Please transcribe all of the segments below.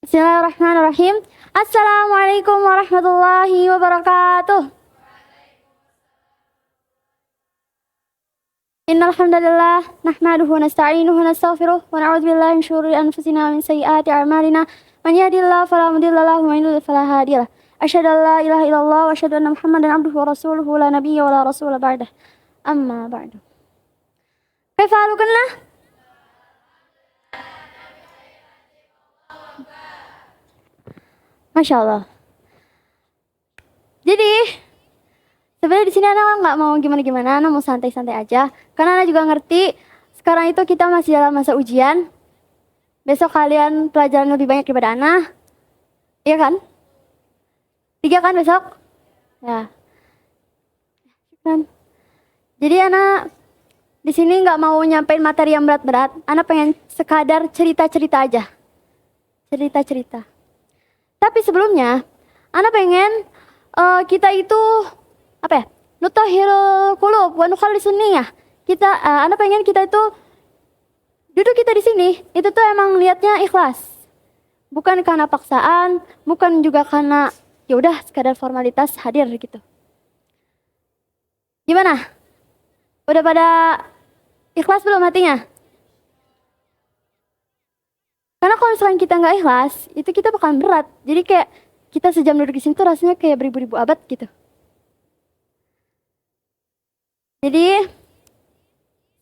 Bismillahirrahmanirrahim. Assalamualaikum warahmatullahi wabarakatuh. Innal hamdalillah nahmaduhu wa nasta'inuhu wa nastaghfiruh wa na'udzu billahi min syururi anfusina wa min sayyiati a'malina. Man yahdihillahu fala mudilla lahu wa man yudlil fala hadiya lahu. Asyhadu an la ilaha illallah wa asyhadu anna Muhammadan abduhu wa rasuluhu la nabiyya wa la rasula ba'dah. Amma ba'du. Kaifa halukunna? Masya Allah. Jadi sebenarnya di sini Ana nggak mau gimana-gimana, Ana mau santai-santai aja. Karena Ana juga ngerti sekarang itu kita masih dalam masa ujian. Besok kalian pelajaran lebih banyak daripada Ana, iya kan? 3 kan besok? Ya. Kan. Jadi Ana di sini nggak mau nyampein materi yang berat-berat. Ana pengen sekadar cerita-cerita aja, cerita-cerita. Tapi sebelumnya, Ana pengen kita itu apa ya? Nutahhirul qulub wa nukhallisun niyyah. Ana pengen kita itu duduk kita di sini, itu tuh emang lihatnya ikhlas. Bukan karena paksaan, bukan juga karena ya udah sekadar formalitas hadir gitu. Gimana? Udah pada ikhlas belum hatinya? Karena kalau misalkan kita nggak ikhlas, itu kita bakalan berat. Jadi kayak kita sejam duduk di sini tuh rasanya kayak beribu-ribu abad gitu. Jadi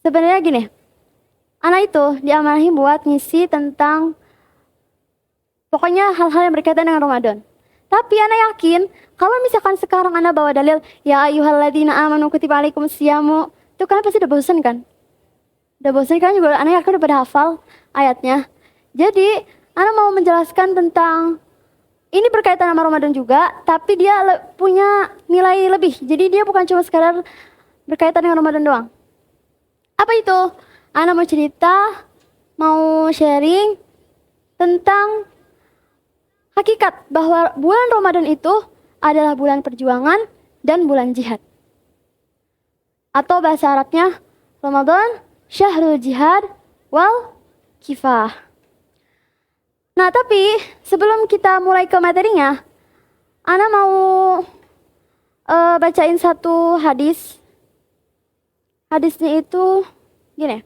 sebenarnya gini, Ana itu diamanahi buat ngisi tentang pokoknya hal-hal yang berkaitan dengan Ramadan. Tapi Ana yakin kalau misalkan sekarang Ana bawa dalil ya ayyuhalladzina amanu kutiba alaikumusyamu, itu kan pasti udah bosan kan? Udah bosan kan juga Ana yakin udah pada hafal ayatnya. Jadi, Ana mau menjelaskan tentang ini berkaitan sama Ramadan juga, tapi dia punya nilai lebih. Jadi dia bukan cuma sekadar berkaitan dengan Ramadan doang. Apa itu? Ana mau cerita, mau sharing tentang hakikat bahwa bulan Ramadan itu adalah bulan perjuangan dan bulan jihad. Atau bahasa Arabnya, Ramadan syahrul jihad wal kifah. Nah, tapi sebelum kita mulai ke materinya, Ana mau bacain satu hadis. Hadisnya itu gini.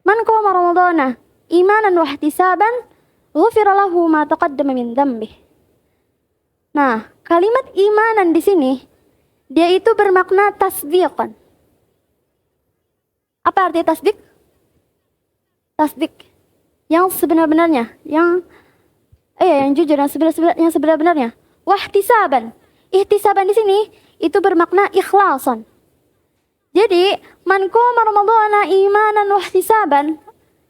Man qama ramadhana imanan wa ihtisaban ghufira lahu ma taqaddama min dzambih. Nah, kalimat imanan di sini dia itu bermakna tasdiqan. Apa arti tasdik? Tasdik yang sebenar-benarnya, yang jujur, yang sebenar-benarnya. Wahtisaban. Ihtisaban di sini itu bermakna ikhlasan. Jadi, man qama ramadhana imanan wahtisaban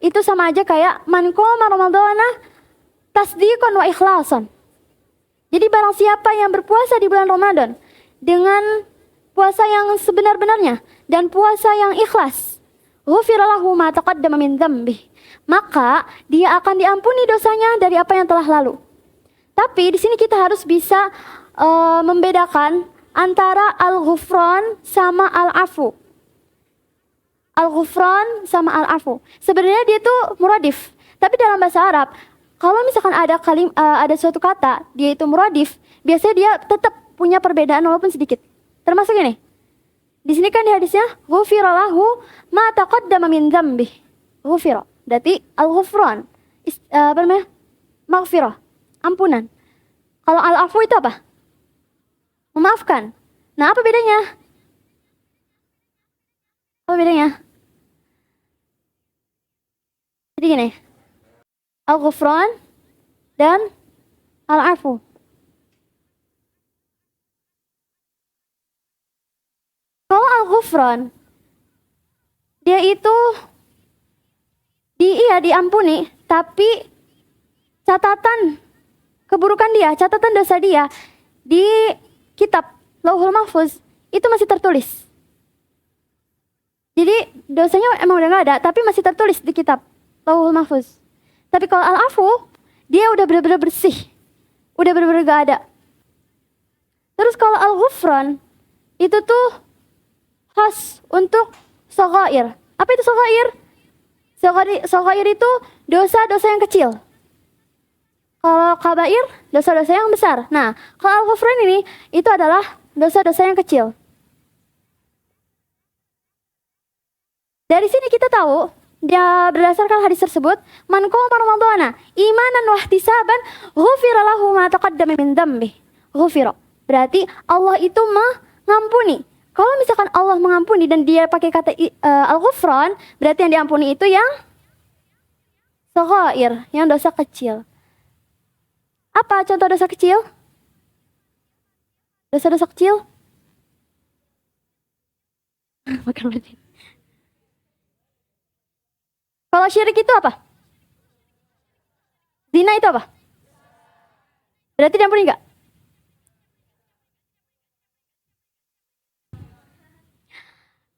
itu sama aja kayak man qama ramadhana tasdiqan wa ikhlasan. Jadi barang siapa yang berpuasa di bulan Ramadan dengan puasa yang sebenar-benarnya dan puasa yang ikhlas, ghufira lahu ma taqaddama min dzambih, maka dia akan diampuni dosanya dari apa yang telah lalu. Tapi di sini kita harus bisa membedakan antara al-ghufran sama al-afu. Al-ghufran sama al-afu. Sebenarnya dia tuh muradif. Tapi dalam bahasa Arab, kalau misalkan ada suatu kata, dia itu muradif, biasanya dia tetap punya perbedaan walaupun sedikit. Termasuk ini. Di sini kan di hadisnya, ghufira lahu ma taqaddama min dzambih. Ghufira. Berarti al-ghufran, maghfirah, ampunan. Kalau al-afu itu apa? Memaafkan. Nah, apa bedanya? Apa bedanya? Jadi gini, al-ghufran dan al-afu. Kalau al-ghufran, dia itu diampuni, tapi catatan keburukan dia, catatan dosa dia di kitab Lauhul Mahfuz itu masih tertulis. Jadi dosanya emang udah gak ada, tapi masih tertulis di kitab Lauhul Mahfuz. Tapi kalau al-afu, dia udah benar-benar bersih, udah benar-benar gak ada. Terus kalau al-ghufran, itu tuh khas untuk shaghair. Apa itu shaghair? Shaghair itu dosa-dosa yang kecil. Kalau kabair, dosa-dosa yang besar. Nah, kalau al-ghufran ini, itu adalah dosa-dosa yang kecil. Dari sini kita tahu, dia berdasarkan hadis tersebut, man qama ramadhana imanan wa ihtisaban ghufira lahu ma taqaddama min dzambi. Ghufira. Berarti Allah itu mengampuni. Kalau misalkan Allah mengampuni dan dia pakai kata al-ghufran, berarti yang diampuni itu yang shaghair, yang dosa kecil. Apa contoh dosa kecil? Dosa-dosa kecil? Makan berarti. Kalau syirik itu apa? Zina itu apa? Berarti diampuni enggak?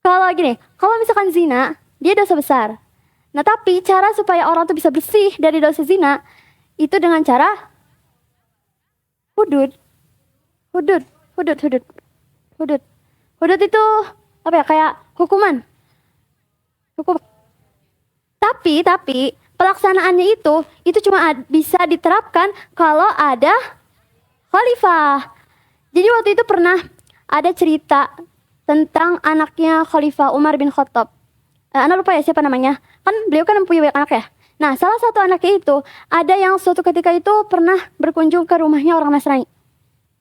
Kalau gini, kalau misalkan zina, dia dosa besar. Nah, tapi cara supaya orang tuh bisa bersih dari dosa zina, itu dengan cara hudud. Hudud. Hudud itu apa ya? Kayak hukuman. Tapi pelaksanaannya itu cuma bisa diterapkan kalau ada khalifah. Jadi waktu itu pernah ada cerita tentang anaknya Khalifah Umar bin Khattab. Anak lupa ya siapa namanya. Kan beliau kan mempunyai banyak anak ya. Nah, salah satu anaknya itu ada yang suatu ketika itu pernah berkunjung ke rumahnya orang Nasrani.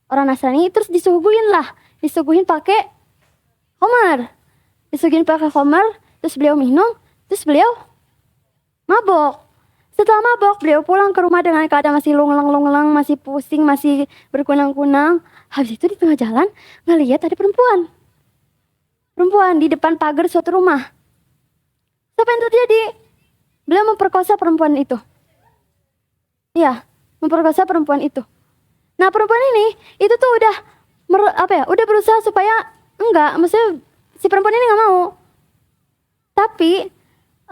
Orang Nasrani terus disuguhin pakai khamar. Terus beliau minum, terus beliau mabok. Setelah mabok, beliau pulang ke rumah dengan keadaan masih lungleng, masih pusing, masih berkunang-kunang. Habis itu di tengah jalan ngelihat ada perempuan di depan pagar suatu rumah. Apa yang terjadi? Beliau memperkosa perempuan itu. Iya, memperkosa perempuan itu. Nah, perempuan ini itu tuh udah berusaha supaya maksudnya si perempuan ini nggak mau. Tapi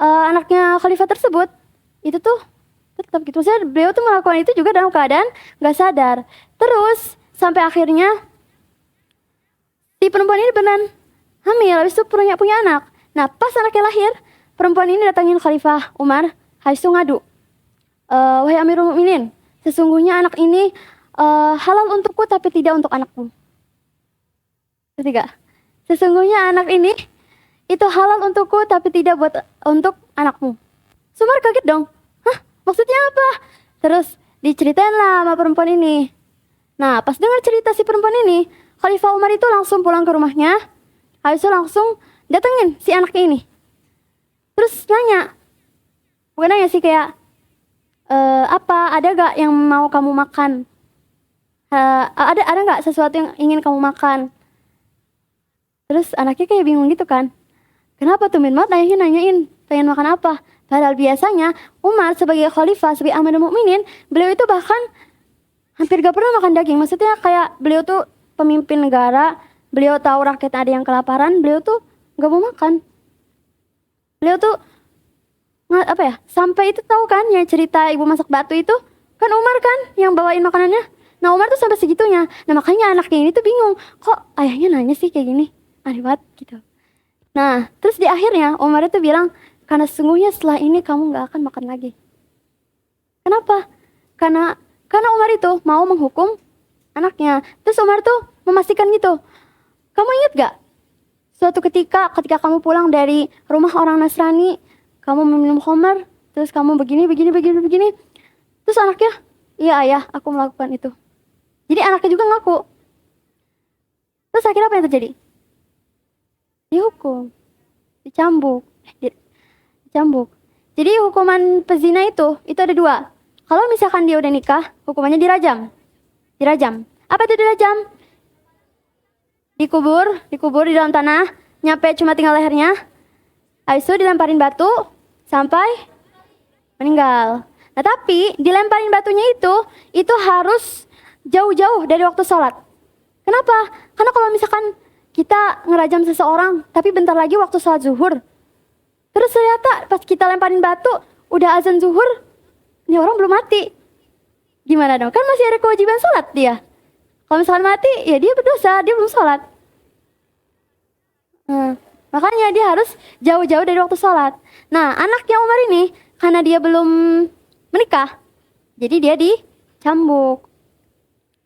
anaknya khalifah tersebut itu tuh tetap gitu. Maksudnya beliau tuh melakukan itu juga dalam keadaan nggak sadar. Terus sampai akhirnya si perempuan ini benar hamil, habis itu punya anak. Nah, pas anaknya lahir, perempuan ini datangin Khalifah Umar, habis itu ngadu. Wahai Amirul Mukminin, sesungguhnya anak ini halal untukku tapi tidak untuk anakku. Ketiga, sesungguhnya anak ini itu halal untukku tapi tidak untuk anakmu. Umar kaget dong. Hah? Maksudnya apa? Terus diceritain lah sama perempuan ini. Nah, pas dengar cerita si perempuan ini, Khalifah Umar itu langsung pulang ke rumahnya. Habis itu langsung datengin si anaknya ini. Terus nanya. Bukan nanya sih kayak, ada gak yang mau kamu makan? Ada gak sesuatu yang ingin kamu makan? Terus anaknya kayak bingung gitu kan. Kenapa tuh Minmat nanyain pengen makan apa? Padahal biasanya Umar sebagai khalifah, sebagai Amirul Mukminin, beliau itu bahkan hampir gak pernah makan daging. Maksudnya kayak beliau tuh pemimpin negara, beliau tahu rakyat ada yang kelaparan, beliau tuh gak mau makan. Beliau tuh sampai itu tahu kan yang cerita ibu masak batu itu, kan Umar kan yang bawain makanannya. Nah, Umar tuh sampai segitunya. Nah, makanya anaknya ini tuh bingung, kok ayahnya nanya sih kayak gini, aneh banget gitu. Nah, terus di akhirnya Umar itu bilang, karena sesungguhnya setelah ini kamu gak akan makan lagi. Kenapa? Karena Umar itu mau menghukum anaknya. Terus Umar tuh memastikan gitu, kamu ingat gak? Suatu ketika kamu pulang dari rumah orang Nasrani, kamu meminum khamar, terus kamu begini. Terus anaknya, iya ayah, aku melakukan itu. Jadi anaknya juga ngaku. Terus akhirnya apa yang terjadi? Dihukum, dicambuk. Jadi hukuman pezina itu ada 2. Kalau misalkan dia udah nikah, hukumannya dirajam. Apa itu dirajam? Dikubur di dalam tanah, nyampe cuma tinggal lehernya. Habis itu dilemparin batu sampai meninggal. Nah, tapi dilemparin batunya itu harus jauh-jauh dari waktu sholat. Kenapa? Karena kalau misalkan kita ngerajam seseorang, tapi bentar lagi waktu sholat zuhur, terus ternyata pas kita lemparin batu, udah azan zuhur, ini orang belum mati. Gimana dong? Kan masih ada kewajiban sholat dia. Kalau misalkan mati, ya dia berdosa, dia belum sholat. Makanya dia harus jauh-jauh dari waktu sholat. Nah, anaknya Umar ini, karena dia belum menikah, jadi dia cambuk.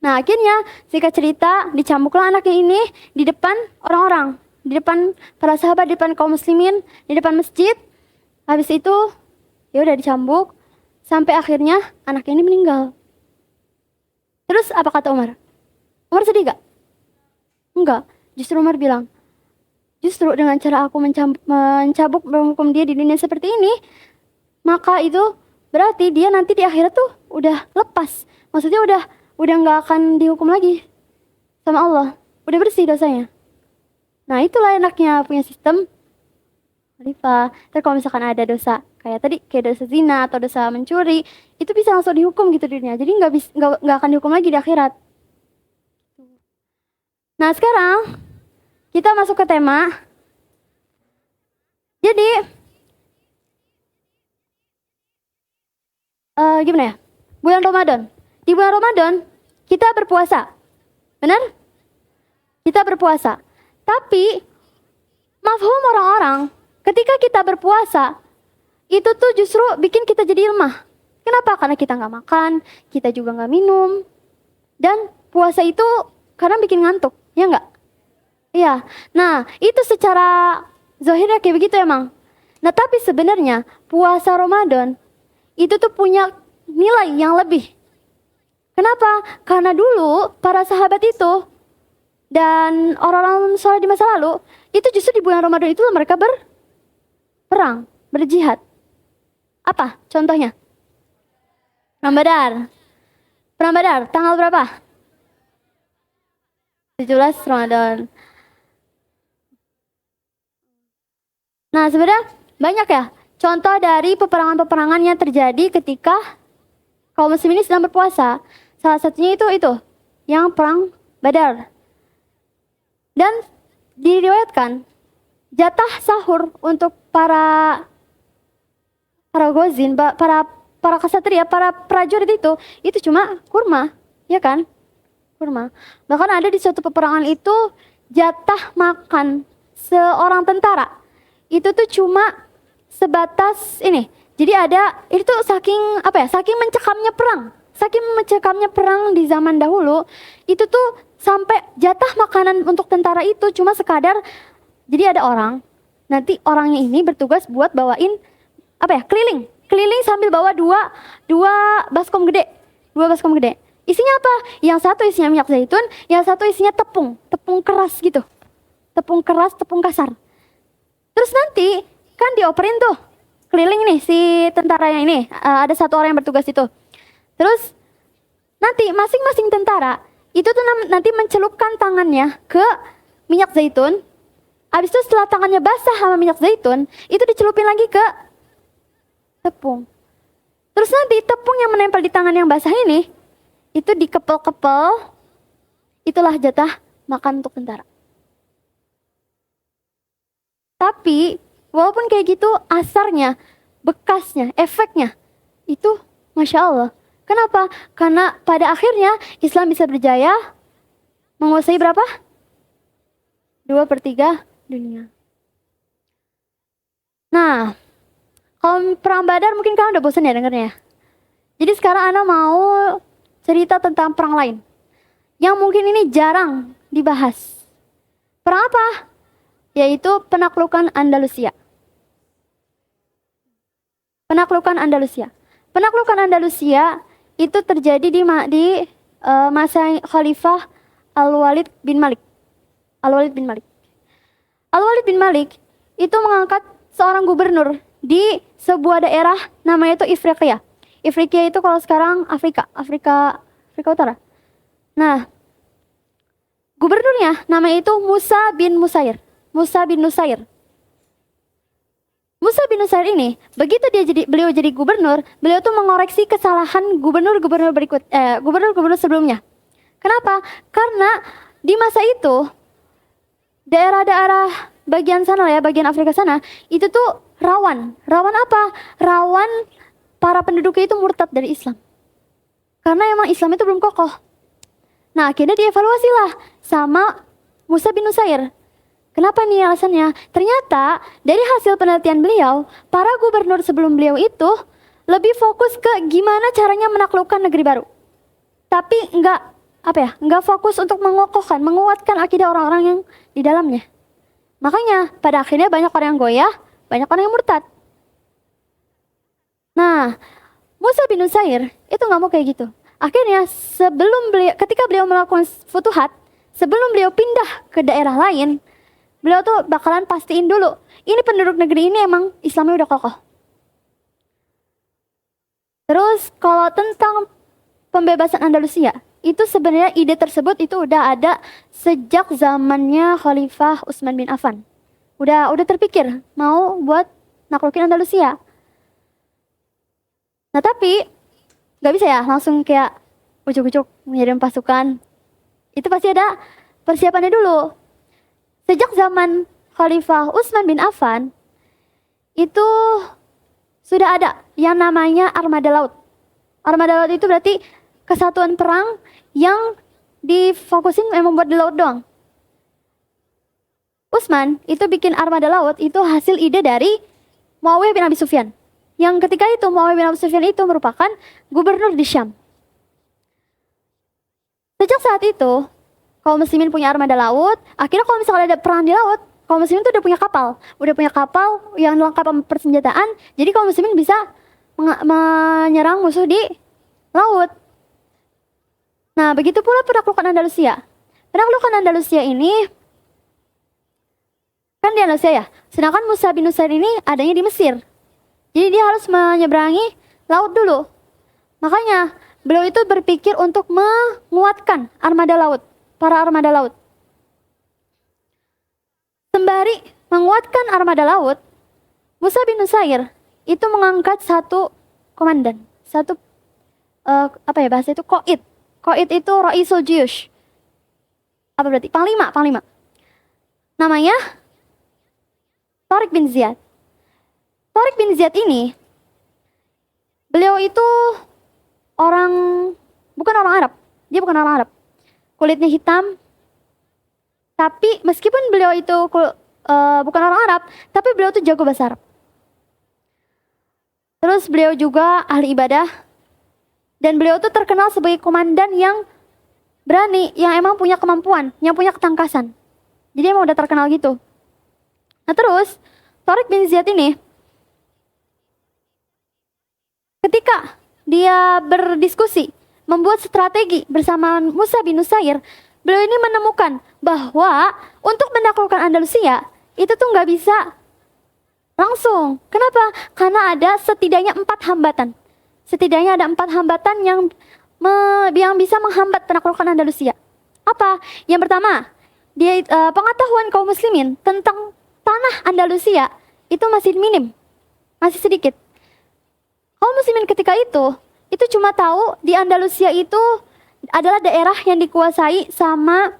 Nah akhirnya singkat cerita dicambuklah anaknya ini di depan orang-orang, di depan para sahabat, di depan kaum muslimin, di depan masjid. Habis itu ya udah dicambuk sampai akhirnya anaknya ini meninggal. Terus apa kata Umar? Umar sedih gak? Enggak. Justru Umar bilang, justru dengan cara aku mencabuk menghukum dia di dunia seperti ini, maka itu berarti dia nanti di akhirat tuh udah lepas. Maksudnya udah nggak akan dihukum lagi sama Allah, udah bersih dosanya. Nah itulah enaknya punya sistem khalifah. Terus kalau misalkan ada dosa kayak tadi, kayak dosa zina atau dosa mencuri, itu bisa langsung dihukum gitu di dunia. Jadi nggak akan dihukum lagi di akhirat. Nah sekarang kita masuk ke tema. Jadi gimana ya? Bulan Ramadan. Di bulan Ramadan kita berpuasa. Benar? Kita berpuasa. Tapi mafhum orang-orang ketika kita berpuasa itu tuh justru bikin kita jadi lemah. Kenapa? Karena kita nggak makan, kita juga nggak minum. Dan puasa itu kadang bikin ngantuk, ya nggak? Iya. Nah, itu secara zahirnya kayak begitu emang. Nah, tapi sebenarnya puasa Ramadan itu tuh punya nilai yang lebih. Kenapa? Karena dulu para sahabat itu dan orang-orang soleh di masa lalu itu justru di bulan Ramadan itu mereka berperang, berjihad. Apa contohnya? Perang Badar. Perang Badar tanggal berapa? 17 Ramadan. Nah sebenarnya banyak ya contoh dari peperangan-peperangan yang terjadi ketika kaum muslimin sedang berpuasa. Salah satunya itu yang perang Badar. Dan diriwayatkan jatah sahur untuk para gozin, para ksatria, para prajurit itu cuma kurma, ya kan? Kurma. Bahkan ada di suatu peperangan itu jatah makan seorang tentara itu tuh cuma sebatas ini. Jadi itu tuh saking mencekamnya perang di zaman dahulu, itu tuh sampai jatah makanan untuk tentara itu cuma sekadar, jadi ada orang, nanti orangnya ini bertugas buat bawain keliling sambil bawa dua baskom gede. Isinya apa? Yang satu isinya minyak zaitun, yang satu isinya tepung keras gitu. Tepung kasar. Terus nanti kan dioperin tuh keliling nih si tentaranya ini, ada satu orang yang bertugas itu. Terus nanti masing-masing tentara itu tuh nanti mencelupkan tangannya ke minyak zaitun. Habis itu setelah tangannya basah sama minyak zaitun, itu dicelupin lagi ke tepung. Terus nanti tepung yang menempel di tangan yang basah ini, itu dikepel-kepel, itulah jatah makan untuk tentara. Tapi walaupun kayak gitu, asarnya, bekasnya, efeknya, itu Masya Allah. Kenapa? Karena pada akhirnya Islam bisa berjaya menguasai berapa? 2/3 dunia. Nah, kalau perang Badar mungkin kalian udah bosan ya dengernya. Jadi sekarang Ana mau cerita tentang perang lain yang mungkin ini jarang dibahas. Perang apa? Yaitu penaklukan Andalusia. Penaklukan Andalusia itu terjadi di masa Khalifah Al-Walid bin Malik. Al-Walid bin Malik itu mengangkat seorang gubernur di sebuah daerah namanya itu Ifriqiya. Ifriqiya itu kalau sekarang Afrika Utara. Nah, gubernurnya namanya itu Musa bin Nusair. Musa bin Nusair ini, begitu beliau jadi gubernur, beliau tuh mengoreksi kesalahan gubernur-gubernur sebelumnya. Kenapa? Karena di masa itu daerah-daerah bagian Afrika sana, itu tuh rawan apa? Rawan para penduduknya itu murtad dari Islam. Karena emang Islam itu belum kokoh. Nah, akhirnya dievaluasilah sama Musa bin Nusair. Kenapa nih alasannya? Ternyata dari hasil penelitian beliau, para gubernur sebelum beliau itu lebih fokus ke gimana caranya menaklukkan negeri baru. tapi nggak fokus untuk menguatkan akidah orang-orang yang di dalamnya. Makanya pada akhirnya banyak orang yang goyah, banyak orang yang murtad. Nah, Musa bin Nusair itu nggak mau kayak gitu. Akhirnya ketika beliau melakukan futuhat, sebelum beliau pindah ke daerah lain, beliau tuh bakalan pastiin dulu, ini penduduk negeri ini emang Islamnya udah kokoh. Terus kalau tentang pembebasan Andalusia, itu sebenarnya ide tersebut itu udah ada sejak zamannya Khalifah Utsman bin Affan. Udah terpikir mau buat naklukin Andalusia. Nah tapi nggak bisa ya langsung kayak ucuk-ucuk mengirim pasukan. Itu pasti ada persiapannya dulu. Sejak zaman Khalifah Utsman bin Affan itu sudah ada yang namanya armada laut. Armada laut itu berarti kesatuan perang yang difokusin memang buat di laut doang. Utsman itu bikin armada laut itu hasil ide dari Muawiyah bin Abi Sufyan. Yang ketika itu Muawiyah bin Abi Sufyan itu merupakan gubernur di Syam. Sejak saat itu, kaum muslimin punya armada laut. Akhirnya kalau misalnya ada perang di laut, kaum muslimin itu udah punya kapal yang lengkap persenjataan. Jadi kaum muslimin bisa menyerang musuh di laut. Nah, begitu pula penaklukan Andalusia. Penaklukan Andalusia ini kan di Andalusia ya. Sedangkan Musa bin Nusair ini adanya di Mesir. Jadi dia harus menyeberangi laut dulu. Makanya beliau itu berpikir untuk menguatkan armada laut, para armada laut. Sembari menguatkan armada laut, Musa bin Nusair itu mengangkat satu komandan, bahasa itu Qaid. Qaid itu Ra'isul Jiyush. Apa berarti? Panglima. Namanya Tariq bin Ziyad. Tariq bin Ziyad ini, beliau itu bukan orang Arab. Dia bukan orang Arab. Kulitnya hitam. Tapi meskipun beliau itu bukan orang Arab, tapi beliau itu jago bahasa Arab. Terus beliau juga ahli ibadah. Dan beliau itu terkenal sebagai komandan yang berani, yang emang punya kemampuan, yang punya ketangkasan. Jadi emang udah terkenal gitu. Nah terus, Tariq bin Ziyad ini, ketika dia berdiskusi, membuat strategi bersama Musa bin Nusair, beliau ini menemukan bahwa untuk menaklukkan Andalusia, itu tuh nggak bisa langsung. Kenapa? Karena ada setidaknya 4 hambatan. Setidaknya ada 4 hambatan yang bisa menghambat penaklukan Andalusia. Apa? Yang pertama, pengetahuan kaum muslimin tentang tanah Andalusia itu masih minim, masih sedikit. Kaum muslimin ketika itu cuma tahu di Andalusia itu adalah daerah yang dikuasai sama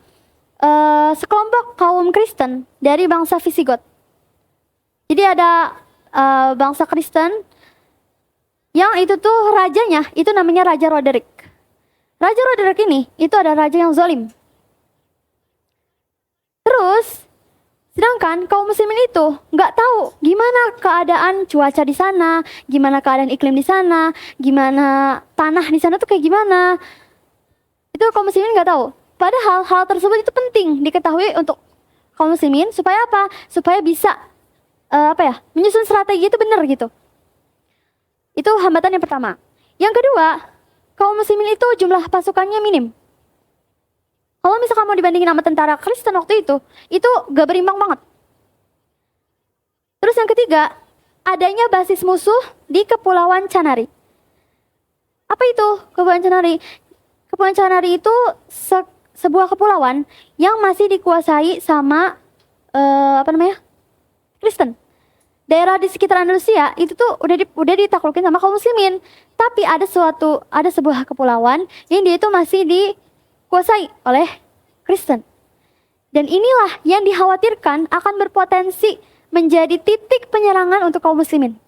sekelompok kaum Kristen dari bangsa Visigot. Jadi ada bangsa Kristen yang itu tuh rajanya, itu namanya Raja Roderick. Raja Roderick ini, itu adalah raja yang zalim. Terus, sedangkan kaum muslimin itu nggak tahu gimana keadaan cuaca di sana, gimana keadaan iklim di sana, gimana tanah di sana tuh kayak gimana. Itu kaum muslimin nggak tahu. Padahal hal tersebut itu penting diketahui untuk kaum muslimin supaya apa? Supaya bisa menyusun strategi itu benar gitu. Itu hambatan yang pertama. Yang kedua, kaum muslimin itu jumlah pasukannya minim. Kalau misalkan mau dibandingin sama tentara Kristen waktu itu gak berimbang banget. Terus yang ketiga, adanya basis musuh di Kepulauan Canari. Apa itu Kepulauan Canari? Kepulauan Canari itu sebuah kepulauan yang masih dikuasai sama Kristen. Daerah di sekitar Andalusia itu tuh udah ditaklukin sama kaum muslimin. Tapi ada sebuah kepulauan yang dia itu masih dikuasai oleh Kristen. Dan inilah yang dikhawatirkan akan berpotensi menjadi titik penyerangan untuk kaum muslimin.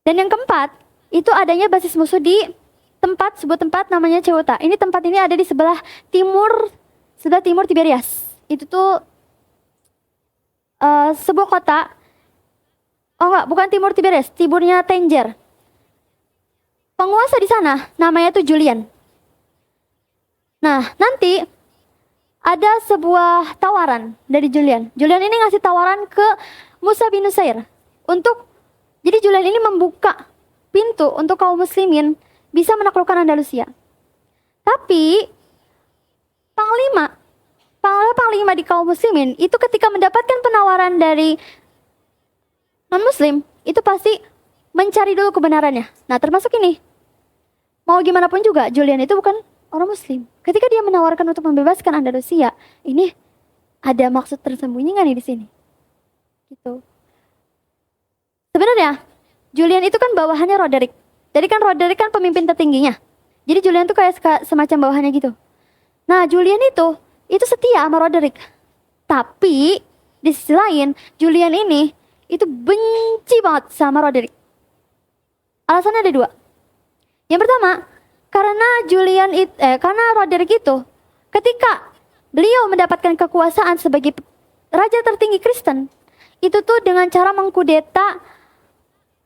Dan yang keempat, itu adanya basis musuh di sebuah tempat namanya Ceuta. Tempat ini ada di sebelah timur Tiberias. Itu tuh sebuah kota, bukan timur Tiberias, timurnya Tangier. penguasa di sana namanya tuh Julian. Nah, nanti ada sebuah tawaran dari Julian. Julian ini ngasih tawaran ke Musa bin Nusair untuk, jadi Julian ini membuka pintu untuk kaum muslimin bisa menaklukkan Andalusia. Tapi panglima di kaum muslimin itu ketika mendapatkan penawaran dari non-muslim, itu pasti mencari dulu kebenarannya. Nah, termasuk ini. Mau gimana pun juga, Julian itu bukan orang muslim. Ketika dia menawarkan untuk membebaskan Andalusia, ini ada maksud tersembunyi nggak nih di sini? Gitu. Sebenarnya, Julian itu kan bawahannya Roderick. Jadi kan Roderick kan pemimpin tertingginya. Jadi Julian tuh kayak semacam bawahannya gitu. Nah, Julian itu setia sama Roderick. Tapi di sisi lain, Julian ini itu benci banget sama Roderick. Alasannya ada dua. Yang pertama, karena Roderick itu ketika beliau mendapatkan kekuasaan sebagai raja tertinggi Kristen, itu tuh dengan cara mengkudeta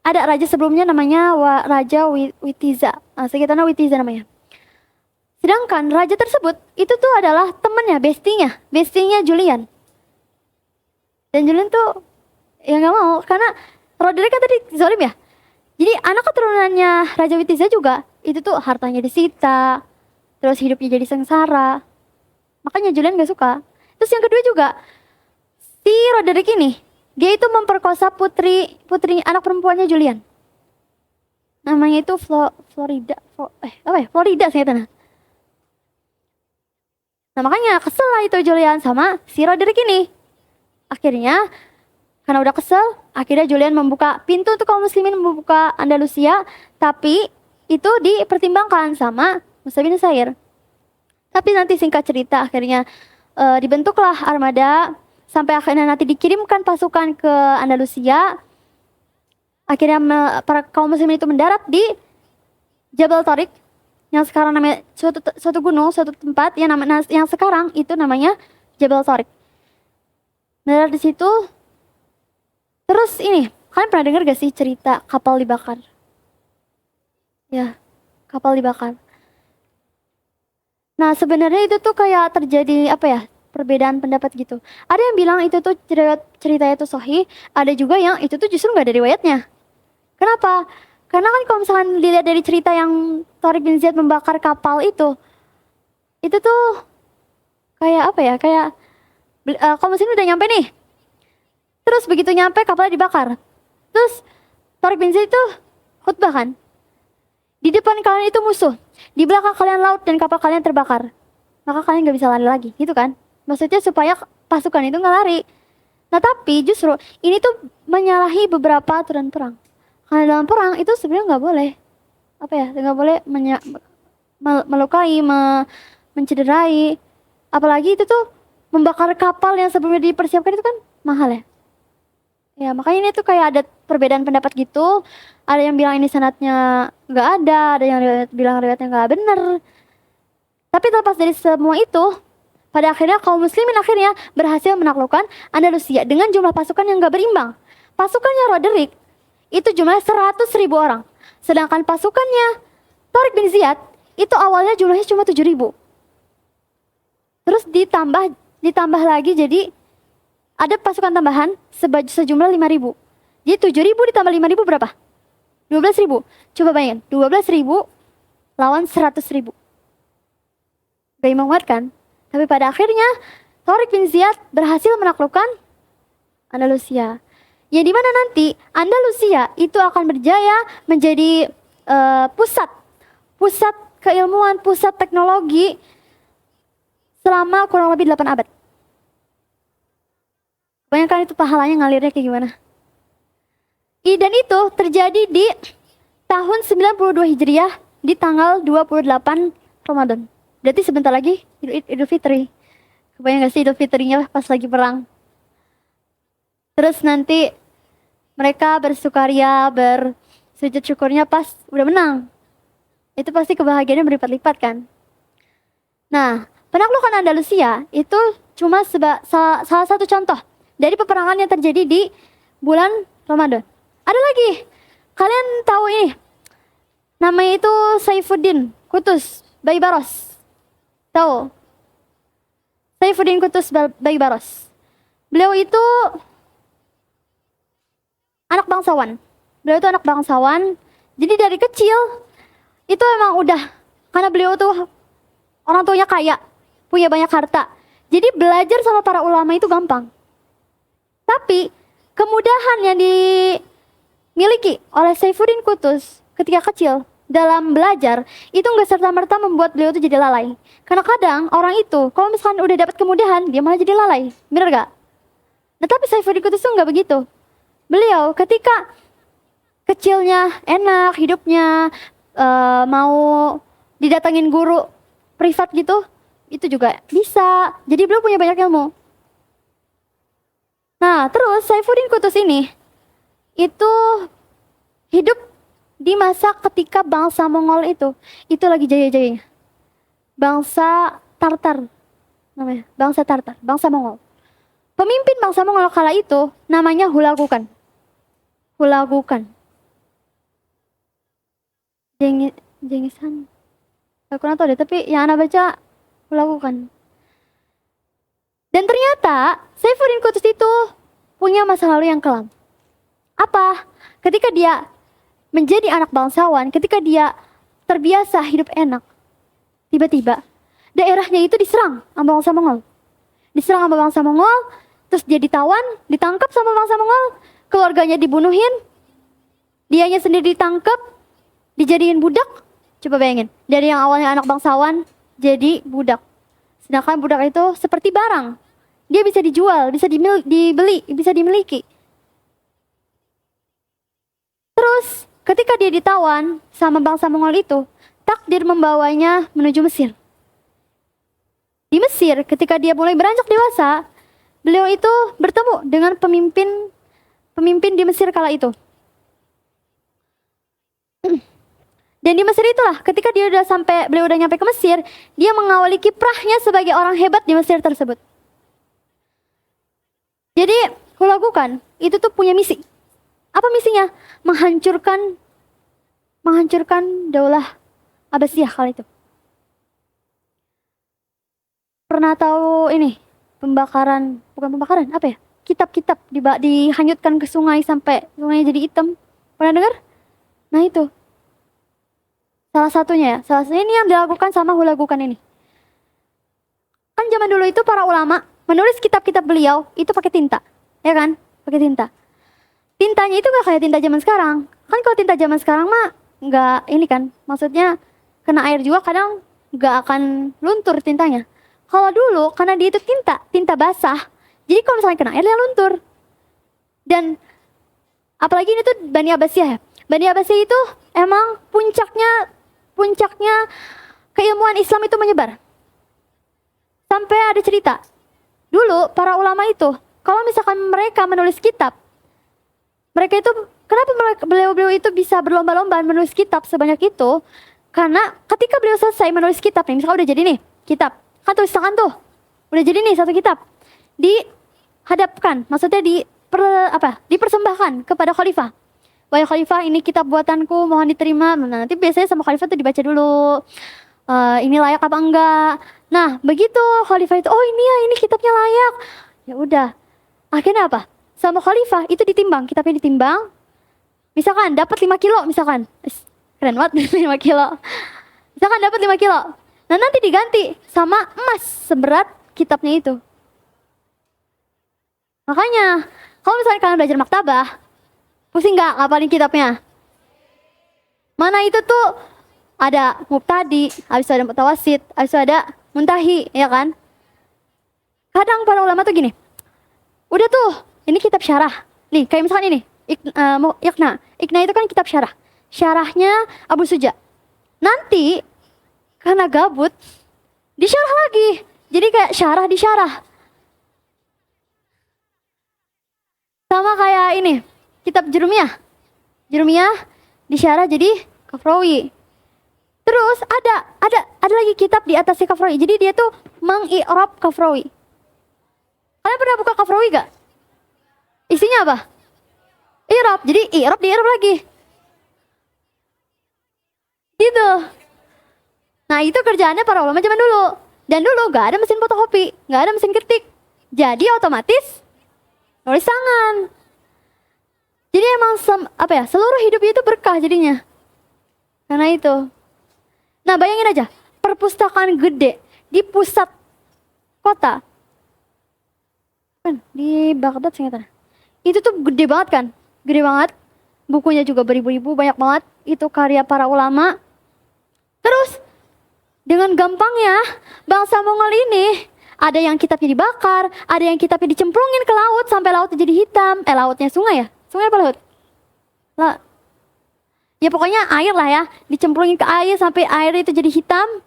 ada raja sebelumnya namanya Raja Witiza. Sekitarnya Witiza namanya. Sedangkan raja tersebut itu tuh adalah temennya, bestinya Julian. Dan Julian tuh ya nggak mau, karena Roderick kan tadi zalim ya. Jadi anak keturunannya Raja Witiza juga itu tuh hartanya disita, terus hidupnya jadi sengsara. Makanya Julian gak suka. Terus yang kedua juga, si Roderick ini dia itu memperkosa putri anak perempuannya Julian. Namanya itu Florida saya tanah. Nah, makanya kesel lah itu Julian sama si Roderick ini. Akhirnya karena udah kesel, akhirnya Julian membuka pintu untuk kaum muslimin membuka Andalusia, tapi itu dipertimbangkan sama Musa bin Nusair. Tapi nanti singkat cerita akhirnya dibentuklah armada sampai akhirnya nanti dikirimkan pasukan ke Andalusia. Akhirnya para kaum muslimin itu mendarat di Jabal Tariq yang sekarang namanya suatu gunung, suatu tempat yang sekarang itu namanya Jabal Tariq. Mendarat di situ. Terus ini, kalian pernah dengar gak sih cerita kapal dibakar? Ya, kapal dibakar. Nah, sebenarnya itu tuh kayak terjadi perbedaan pendapat gitu. Ada yang bilang itu tuh ceritanya tuh sahih, ada juga yang itu tuh justru nggak ada riwayatnya. Kenapa? Karena kan kalau misalkan dilihat dari cerita yang Tariq bin Ziyad membakar kapal itu tuh kayak kaum muslimin udah nyampe nih. Terus begitu nyampe kapalnya dibakar. Terus Tariq bin Ziyad itu khutbah kan. Di depan kalian itu musuh. Di belakang kalian laut dan kapal kalian terbakar. Maka kalian gak bisa lari lagi gitu kan. Maksudnya supaya pasukan itu gak lari. Nah tapi justru ini tuh menyalahi beberapa aturan perang. Karena dalam perang itu sebenarnya gak boleh. Gak boleh melukai, mencederai. Apalagi itu tuh membakar kapal yang sebelumnya dipersiapkan itu kan mahal ya. Ya makanya ini tuh kayak ada perbedaan pendapat gitu. Ada yang bilang ini sanadnya nggak ada yang bilang riwayatnya nggak bener. Tapi terlepas dari semua itu, pada akhirnya kaum muslimin akhirnya berhasil menaklukkan Andalusia dengan jumlah pasukan yang nggak berimbang. Pasukannya Roderick itu jumlahnya 100.000 orang. Sedangkan pasukannya Tariq bin Ziyad itu awalnya jumlahnya cuma 7.000. Terus ditambah lagi jadi ada pasukan tambahan sejumlah 5.000. Jadi 7.000 ditambah 5.000 berapa? 12.000. Coba bayangin, 12.000 lawan 100.000. Gak imbang banget kan? Tapi pada akhirnya Tariq bin Ziyad berhasil menaklukkan Andalusia. Ya di mana nanti Andalusia itu akan berjaya menjadi pusat keilmuan, pusat teknologi selama kurang lebih 8 abad. Bayangkan itu pahalanya ngalirnya kayak gimana. Dan itu terjadi di tahun 92 Hijriah di tanggal 28 Ramadan. Berarti sebentar lagi Idul Fitri. Kebayang gak sih Idul Fitrinya pas lagi perang? Terus nanti mereka bersukaria, bersujud syukurnya pas udah menang. Itu pasti kebahagiaannya berlipat-lipat kan. Nah, penaklukan Andalusia itu cuma salah satu contoh dari peperangan yang terjadi di bulan Ramadan. Ada lagi, kalian tahu ini, Namanya itu Saifuddin Qutuz Baibaros. Tahu? Saifuddin Qutuz Baibaros. Beliau itu anak bangsawan. Beliau itu anak bangsawan. Jadi dari kecil itu emang udah, karena beliau tuh orang tuanya kaya, punya banyak harta. Jadi belajar sama para ulama itu gampang. Tapi kemudahan yang dimiliki oleh Saifuddin Qutuz ketika kecil dalam belajar itu nggak serta-merta membuat beliau itu jadi lalai. Karena kadang orang itu kalau misalkan udah dapat kemudahan dia malah jadi lalai, bener gak? Nah tapi Saifuddin Qutuz itu nggak begitu. Beliau ketika kecilnya enak hidupnya, mau didatangin guru privat gitu, itu juga bisa. Jadi beliau punya banyak ilmu. Nah terus Saifuddin Qutuz ini itu hidup di masa ketika bangsa Mongol itu lagi jaya-jayanya. Bangsa Tartar namanya, bangsa Tartar, bangsa Mongol. Pemimpin bangsa Mongol kala itu namanya Hulagukan. Hulagukan. Jengisan. Aku kurang tahu deh, tapi yang anak baca Hulagukan. Dan ternyata Saifuddin Qutuz itu punya masa lalu yang kelam. Apa? Ketika dia menjadi anak bangsawan, ketika dia terbiasa hidup enak, tiba-tiba daerahnya itu diserang sama bangsa Mongol. Diserang sama bangsa Mongol, terus dia ditawan, ditangkap sama bangsa Mongol, keluarganya dibunuhin, dianya sendiri ditangkap, dijadiin budak. Coba bayangin, dari yang awalnya anak bangsawan jadi budak. Sedangkan budak itu seperti barang. Dia bisa dijual, bisa dibeli, bisa dimiliki. Terus ketika dia ditawan sama bangsa Mongol itu, takdir membawanya menuju Mesir. Di Mesir ketika dia mulai beranjak dewasa, beliau itu bertemu dengan pemimpin di Mesir kala itu. Dan di Mesir itulah ketika beliau udah nyampe ke Mesir, dia mengawali kiprahnya sebagai orang hebat di Mesir tersebut. Jadi Hulagukan itu tuh punya misi. Apa misinya? Menghancurkan daulah Abbasiyah kala itu. Pernah tahu ini bukan pembakaran, apa ya? Kitab-kitab dihanyutkan ke sungai sampai sungainya jadi hitam. Pernah dengar? Nah itu. Salah satunya ini yang dilakukan sama Hulagukan ini. Kan zaman dulu itu para ulama menulis kitab-kitab beliau itu pakai tinta, ya kan? Pakai tinta. Tintanya itu gak kayak tinta zaman sekarang. Kan kalau tinta zaman sekarang mah gak ini kan, maksudnya kena air juga kadang gak akan luntur tintanya. Kalau dulu karena dia itu tinta basah, jadi kalau misalnya kena air dia luntur. Dan apalagi ini tuh Bani Abbasiyah ya. Bani Abbasiyah itu emang puncaknya keilmuan Islam itu menyebar. Sampai ada cerita, dulu para ulama itu, kalau misalkan mereka menulis kitab, mereka itu, kenapa beliau itu bisa berlomba-lomba menulis kitab sebanyak itu? Karena ketika beliau selesai menulis kitab nih, misalkan udah jadi nih kitab, kan tulis tangan tuh, udah jadi nih satu kitab, dihadapkan, maksudnya dipersembahkan kepada khalifah. Wahai khalifah, ini kitab buatanku, mohon diterima. Nah, nanti biasanya sama khalifah tuh dibaca dulu, ini layak apa enggak. Nah begitu khalifah itu, oh ini kitabnya layak, ya udah. Akhirnya apa? Sama khalifah itu ditimbang, kitabnya ditimbang. Misalkan dapat 5 kilo misalkan, keren banget 5 kilo. Misalkan dapat 5 kilo, nah nanti diganti sama emas seberat kitabnya itu. Makanya kalau misalnya kalian belajar maktabah, pusing nggak ngapalin kitabnya? Mana itu tuh ada mubtadi, habis itu ada mutawasid, habis itu ada muntahi, ya kan? Kadang para ulama tuh gini, udah tuh, ini kitab syarah. Nih, kayak misalkan ini, Iqna. Iqna itu kan kitab syarah. Syarahnya Abu Suja. Nanti, karena gabut, disyarah lagi. Jadi kayak syarah disyarah. Sama kayak ini, kitab Jurumiyah. Jurumiyah disyarah jadi Kafrawi. Terus ada lagi kitab di atasnya Kafrawi. Jadi dia tuh mengi'rab Kafrawi. Kalian pernah buka Kafrawi gak? Isinya apa? I'rab. Jadi i'rab di i'rab lagi. itu. Nah itu kerjaannya para ulama zaman dulu. Dan dulu gak ada mesin fotokopi, gak ada mesin ketik. Jadi otomatis nulis tangan. Jadi emang seluruh hidup itu berkah jadinya. Karena itu. Nah bayangin aja, perpustakaan gede di pusat kota. Kan di Baghdad singkatan. Itu tuh gede banget kan? Gede banget. Bukunya juga beribu-ribu, banyak banget. Itu karya para ulama. Terus dengan gampangnya bangsa Mongol ini ada yang kitabnya dibakar, ada yang kitabnya dicemplungin ke laut sampai lautnya jadi hitam. Lautnya sungai ya? Sungai apa laut? Ya pokoknya air lah ya, dicemplungin ke air sampai air itu jadi hitam.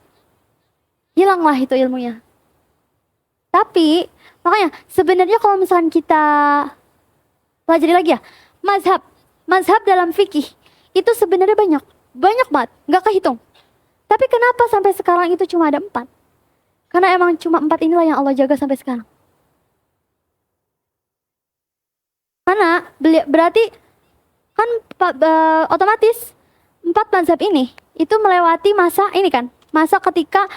Hilanglah itu ilmunya. Tapi makanya sebenarnya kalau misalkan kita pelajari lagi ya, mazhab dalam fikih itu sebenarnya banyak banget, nggak kehitung. Tapi kenapa sampai sekarang itu cuma ada 4? Karena emang cuma 4 inilah yang Allah jaga sampai sekarang. Karena berarti kan otomatis 4 mazhab ini itu melewati masa ini kan, masa ketika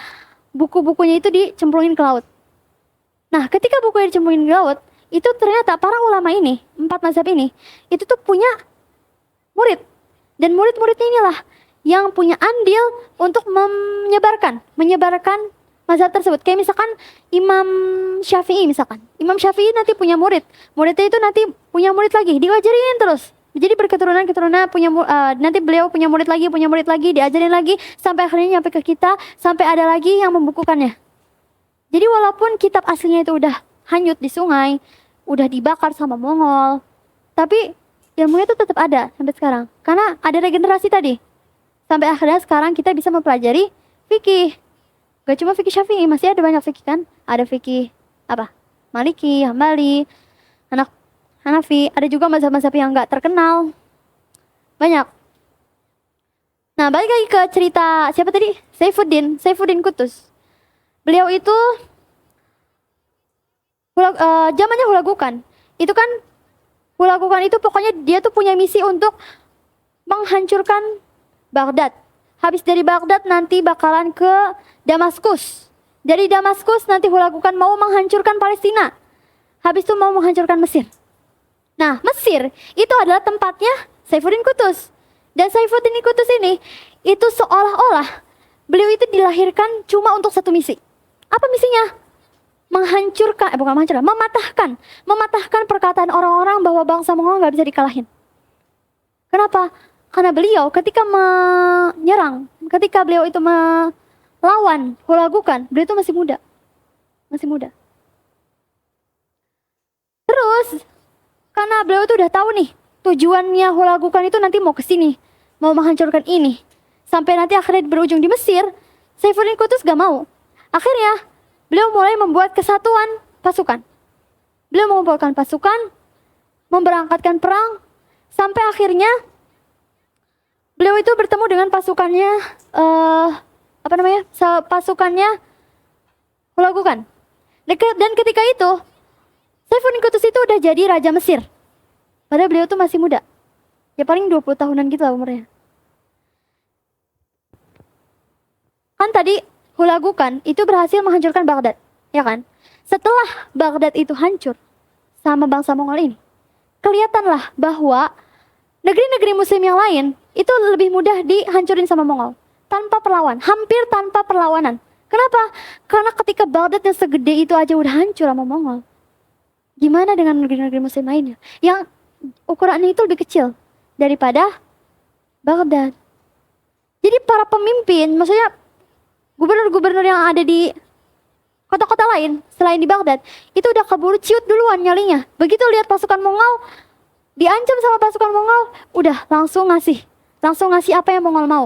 buku-bukunya itu dicemplungin ke laut. Nah ketika bukunya dicemplungin ke laut, itu ternyata para ulama ini, 4 mazhab ini, itu tuh punya murid. Dan murid-muridnya inilah yang punya andil untuk menyebarkan mazhab tersebut. Kayak misalkan Imam Syafi'i misalkan. Imam Syafi'i nanti punya murid. Muridnya itu nanti punya murid lagi, diajarin terus. Jadi berketurunan-keturunan nanti beliau punya murid lagi, diajarin lagi sampai akhirnya nyampe ke kita, sampai ada lagi yang membukukannya. Jadi walaupun kitab aslinya itu udah hanyut di sungai, udah dibakar sama Mongol, tapi ilmunya itu tetap ada sampai sekarang. Karena ada regenerasi tadi. Sampai akhirnya sekarang kita bisa mempelajari fikih. Gak cuma fikih Syafi'i, masih ada banyak fikih kan. Ada fikih Maliki, Hambali, Hanafi. Ada juga mazhab-mazhab yang gak terkenal. Banyak. Nah balik lagi ke cerita siapa tadi? Saifuddin Qutuz. Beliau itu zamannya Hulagukan. Itu kan Hulagukan itu pokoknya dia tuh punya misi untuk menghancurkan Baghdad. Habis dari Baghdad nanti bakalan ke Damaskus. Dari Damaskus nanti Hulagukan mau menghancurkan Palestina. Habis itu mau menghancurkan Mesir. Nah, Mesir itu adalah tempatnya Saifuddin Qutuz. Dan Saifuddin Qutuz ini itu seolah-olah beliau itu dilahirkan cuma untuk satu misi. Apa misinya? Mematahkan perkataan orang-orang bahwa bangsa Mongol nggak bisa dikalahin. Kenapa? Karena beliau ketika menyerang, ketika beliau itu melawan Hulagukan, beliau itu masih muda. Terus, karena beliau itu udah tahu nih, tujuannya Hulagukan itu nanti mau ke sini, mau menghancurkan ini. Sampai nanti akhirnya berujung di Mesir, Saifuddin Qutuz gak mau. Akhirnya, beliau mulai membuat kesatuan pasukan. Beliau mengumpulkan pasukan, memberangkatkan perang, sampai akhirnya beliau itu bertemu dengan pasukannya pasukannya Hulagukan. Dan ketika itu Saifuddin Qutuz itu udah jadi raja Mesir. Padahal beliau tuh masih muda. Ya paling 20 tahunan gitu lah umurnya. Kan tadi Hulagukan itu berhasil menghancurkan Baghdad, ya kan? Setelah Baghdad itu hancur sama bangsa Mongol ini, kelihatanlah bahwa negeri-negeri muslim yang lain itu lebih mudah dihancurin sama Mongol. Tanpa perlawanan, hampir tanpa perlawanan. Kenapa? Karena ketika Baghdad yang segede itu aja udah hancur sama Mongol. Gimana dengan negeri-negeri muslim lainnya? Yang ukurannya itu lebih kecil daripada Baghdad. Jadi para pemimpin, maksudnya gubernur-gubernur yang ada di kota-kota lain selain di Baghdad, itu udah keburu ciut duluan nyalinya. Begitu lihat pasukan Mongol, diancam sama pasukan Mongol, udah langsung ngasih apa yang Mongol mau.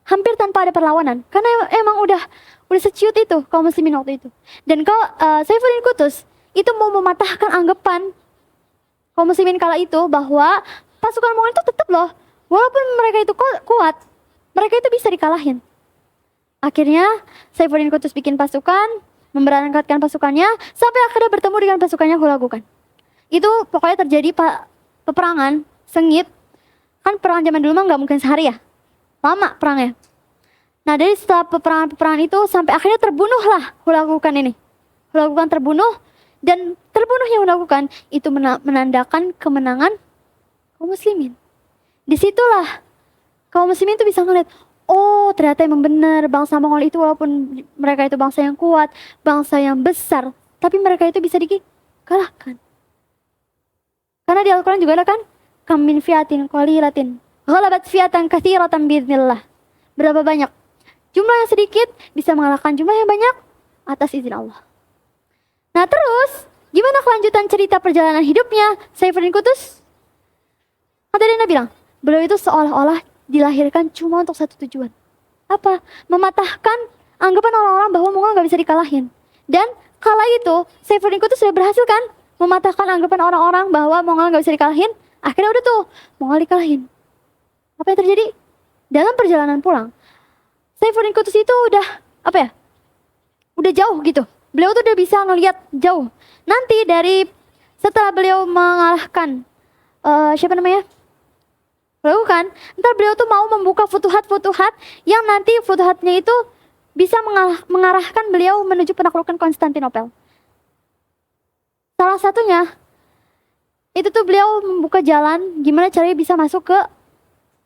Hampir tanpa ada perlawanan. Karena emang udah seciut itu kaum muslimin waktu itu. Dan Saifuddin Qutuz itu mau mematahkan anggapan kaum muslimin kala itu bahwa pasukan Mongol itu tetap loh, walaupun mereka itu kuat, mereka itu bisa dikalahin. Akhirnya Saifuddin Qutuz bikin pasukan, memberangkatkan pasukannya, sampai akhirnya bertemu dengan pasukannya Hulagukan. Itu pokoknya terjadi peperangan sengit. Kan perang zaman dulu mah nggak mungkin sehari ya, lama perangnya. Nah dari setelah peperangan-peperangan itu sampai akhirnya terbunuhlah Hulagukan ini. Hulagukan terbunuh, dan terbunuhnya Hulagukan itu menandakan kemenangan kaum muslimin. Disitulah kaum muslimin itu bisa ngeliat, oh ternyata emang benar bangsa Mongol itu walaupun mereka itu bangsa yang kuat, bangsa yang besar, tapi mereka itu bisa dikalahkan. Karena di Al-Quran juga ada kan, kam min fiatin qalilatin ghalabat fiatan katsiratan biidznillah. Berapa banyak jumlah yang sedikit bisa mengalahkan jumlah yang banyak atas izin Allah. Nah terus, gimana kelanjutan cerita perjalanan hidupnya Saifuddin Qutuz? Tadi Rina bilang, beliau itu seolah-olah dilahirkan cuma untuk satu tujuan. Apa? Mematahkan anggapan orang-orang bahwa Mongol gak bisa dikalahin. Dan kala itu, Saifuddin Qutuz sudah berhasil kan mematahkan anggapan orang-orang bahwa Mongol gak bisa dikalahin. Akhirnya udah tuh, Mongol dikalahin. Apa yang terjadi? Dalam perjalanan pulang, Saifuddin Qutuz itu udah, udah jauh gitu. Beliau tuh udah bisa ngelihat jauh. Nanti setelah beliau mengalahkan, Hulagukan, ntar beliau tuh mau membuka futuhat-futuhat yang nanti futuhatnya itu bisa mengarahkan beliau menuju penaklukan Konstantinopel. Salah satunya, itu tuh beliau membuka jalan gimana caranya bisa masuk ke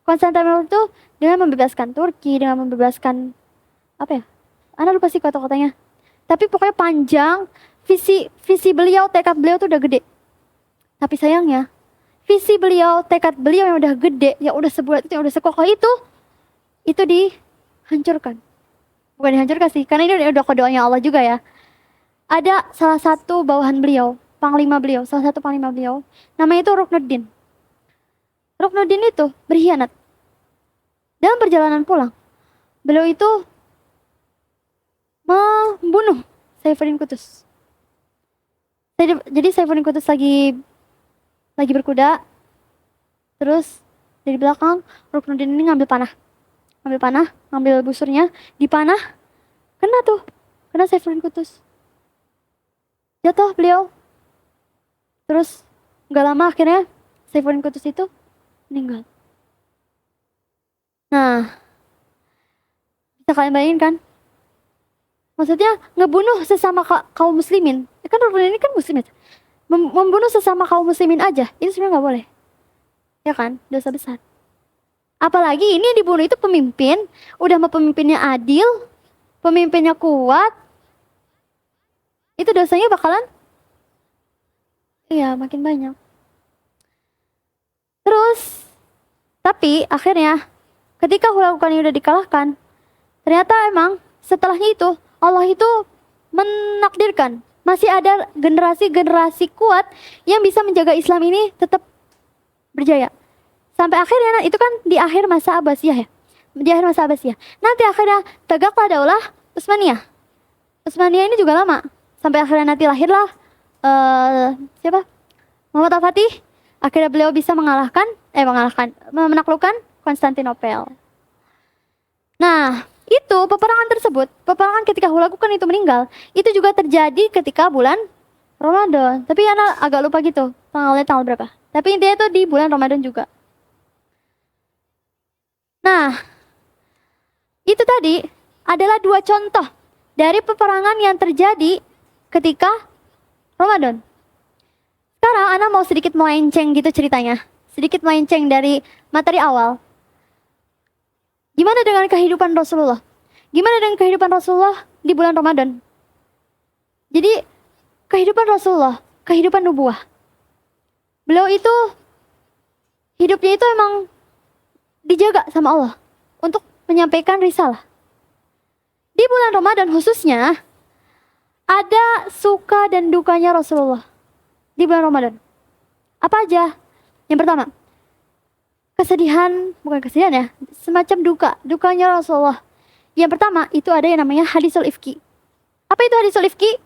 Konstantinopel itu dengan membebaskan Turki, dengan membebaskan, Anda lupa sih kata-katanya. Tapi pokoknya panjang, visi beliau, tekad beliau tuh udah gede. Tapi sayangnya, visi beliau, tekad beliau yang udah gede, yang udah sebulat itu, yang udah sekokoh itu dihancurkan. Bukan dihancurkan sih, karena ini udah doanya Allah juga ya. Ada salah satu bawahan beliau, salah satu panglima beliau, namanya itu Ruknuddin. Ruknuddin itu berkhianat. Dalam perjalanan pulang, beliau itu membunuh Saifuddin Qutuz. Jadi Saifuddin Qutuz lagi berkuda, terus dari belakang Ruknuddin ini ngambil panah, ngambil busurnya, dipanah, kena Saifuddin Qutuz. Jatuh beliau. Terus gak lama akhirnya Saifuddin Qutuz itu meninggal. Nah, bisa kalian bayangin kan? Maksudnya ngebunuh sesama kaum muslimin. Kan Ruknuddin ini kan muslim ya. Membunuh sesama kaum muslimin aja, itu sebenarnya gak boleh. Ya kan? Dosa besar. Apalagi ini yang dibunuh itu pemimpin, udah mau pemimpinnya adil, pemimpinnya kuat, itu dosanya bakalan makin banyak. Terus, tapi akhirnya ketika Hulagukan ini udah dikalahkan, ternyata emang setelahnya itu Allah itu menakdirkan masih ada generasi-generasi kuat yang bisa menjaga Islam ini tetap berjaya. Sampai akhirnya itu kan di akhir masa Abbasiyah ya. Di akhir masa Abbasiyah. Nanti akhirnya tegaklah daulah Utsmaniyah. Utsmaniyah ini juga lama. Sampai akhirnya nanti lahirlah Muhammad Al-Fatih. Akhirnya beliau bisa menaklukkan Konstantinopel. Nah, itu peperangan ketika Hulagukan itu meninggal, itu juga terjadi ketika bulan Ramadan. Tapi Ana agak lupa gitu, tanggal berapa. Tapi intinya itu di bulan Ramadan juga. Nah, itu tadi adalah 2 contoh dari peperangan yang terjadi ketika Ramadan. Sekarang Ana mau sedikit melenceng gitu ceritanya. Sedikit melenceng dari materi awal. Gimana dengan kehidupan Rasulullah? Gimana dengan kehidupan Rasulullah di bulan Ramadan? Jadi, kehidupan Rasulullah, kehidupan nubuah. Beliau itu, hidupnya itu emang dijaga sama Allah untuk menyampaikan risalah. Di bulan Ramadan khususnya, ada suka dan dukanya Rasulullah di bulan Ramadan. Apa aja? Yang pertama, bukan kesedihan ya, semacam dukanya Rasulullah. Yang pertama, itu ada yang namanya hadisul ifki. Apa itu hadisul ifki?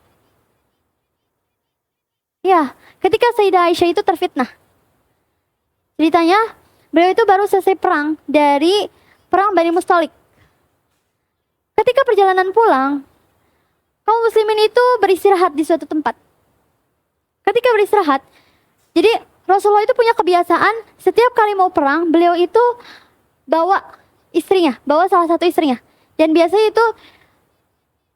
Ya, ketika Sayyidah Aisyah itu terfitnah. Ceritanya, beliau itu baru selesai perang dari perang Bani Mustalik. Ketika perjalanan pulang, kaum muslimin itu beristirahat di suatu tempat. Ketika beristirahat, jadi Rasulullah itu punya kebiasaan setiap kali mau perang, beliau itu bawa salah satu istrinya. Dan biasanya itu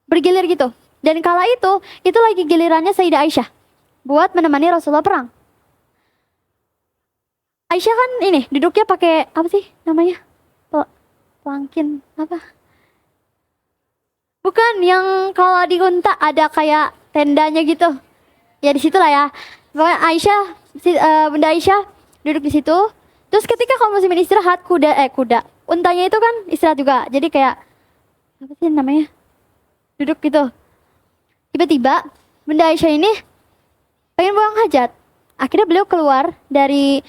bergilir gitu. Dan kala itu lagi gilirannya Sayyidah Aisyah buat menemani Rasulullah perang. Aisyah kan ini duduknya pakai apa sih namanya? Pelangkin apa? Bukan yang kalau di unta ada kayak tendanya gitu. Ya di situ lah ya. Pokoknya Aisyah, Bunda Aisyah duduk di situ. Terus ketika kaum muslimin istirahat, untanya itu kan istirahat juga. Jadi kayak apa sih namanya? Duduk gitu. Tiba-tiba Bunda Aisyah ini pengen buang hajat. Akhirnya beliau keluar dari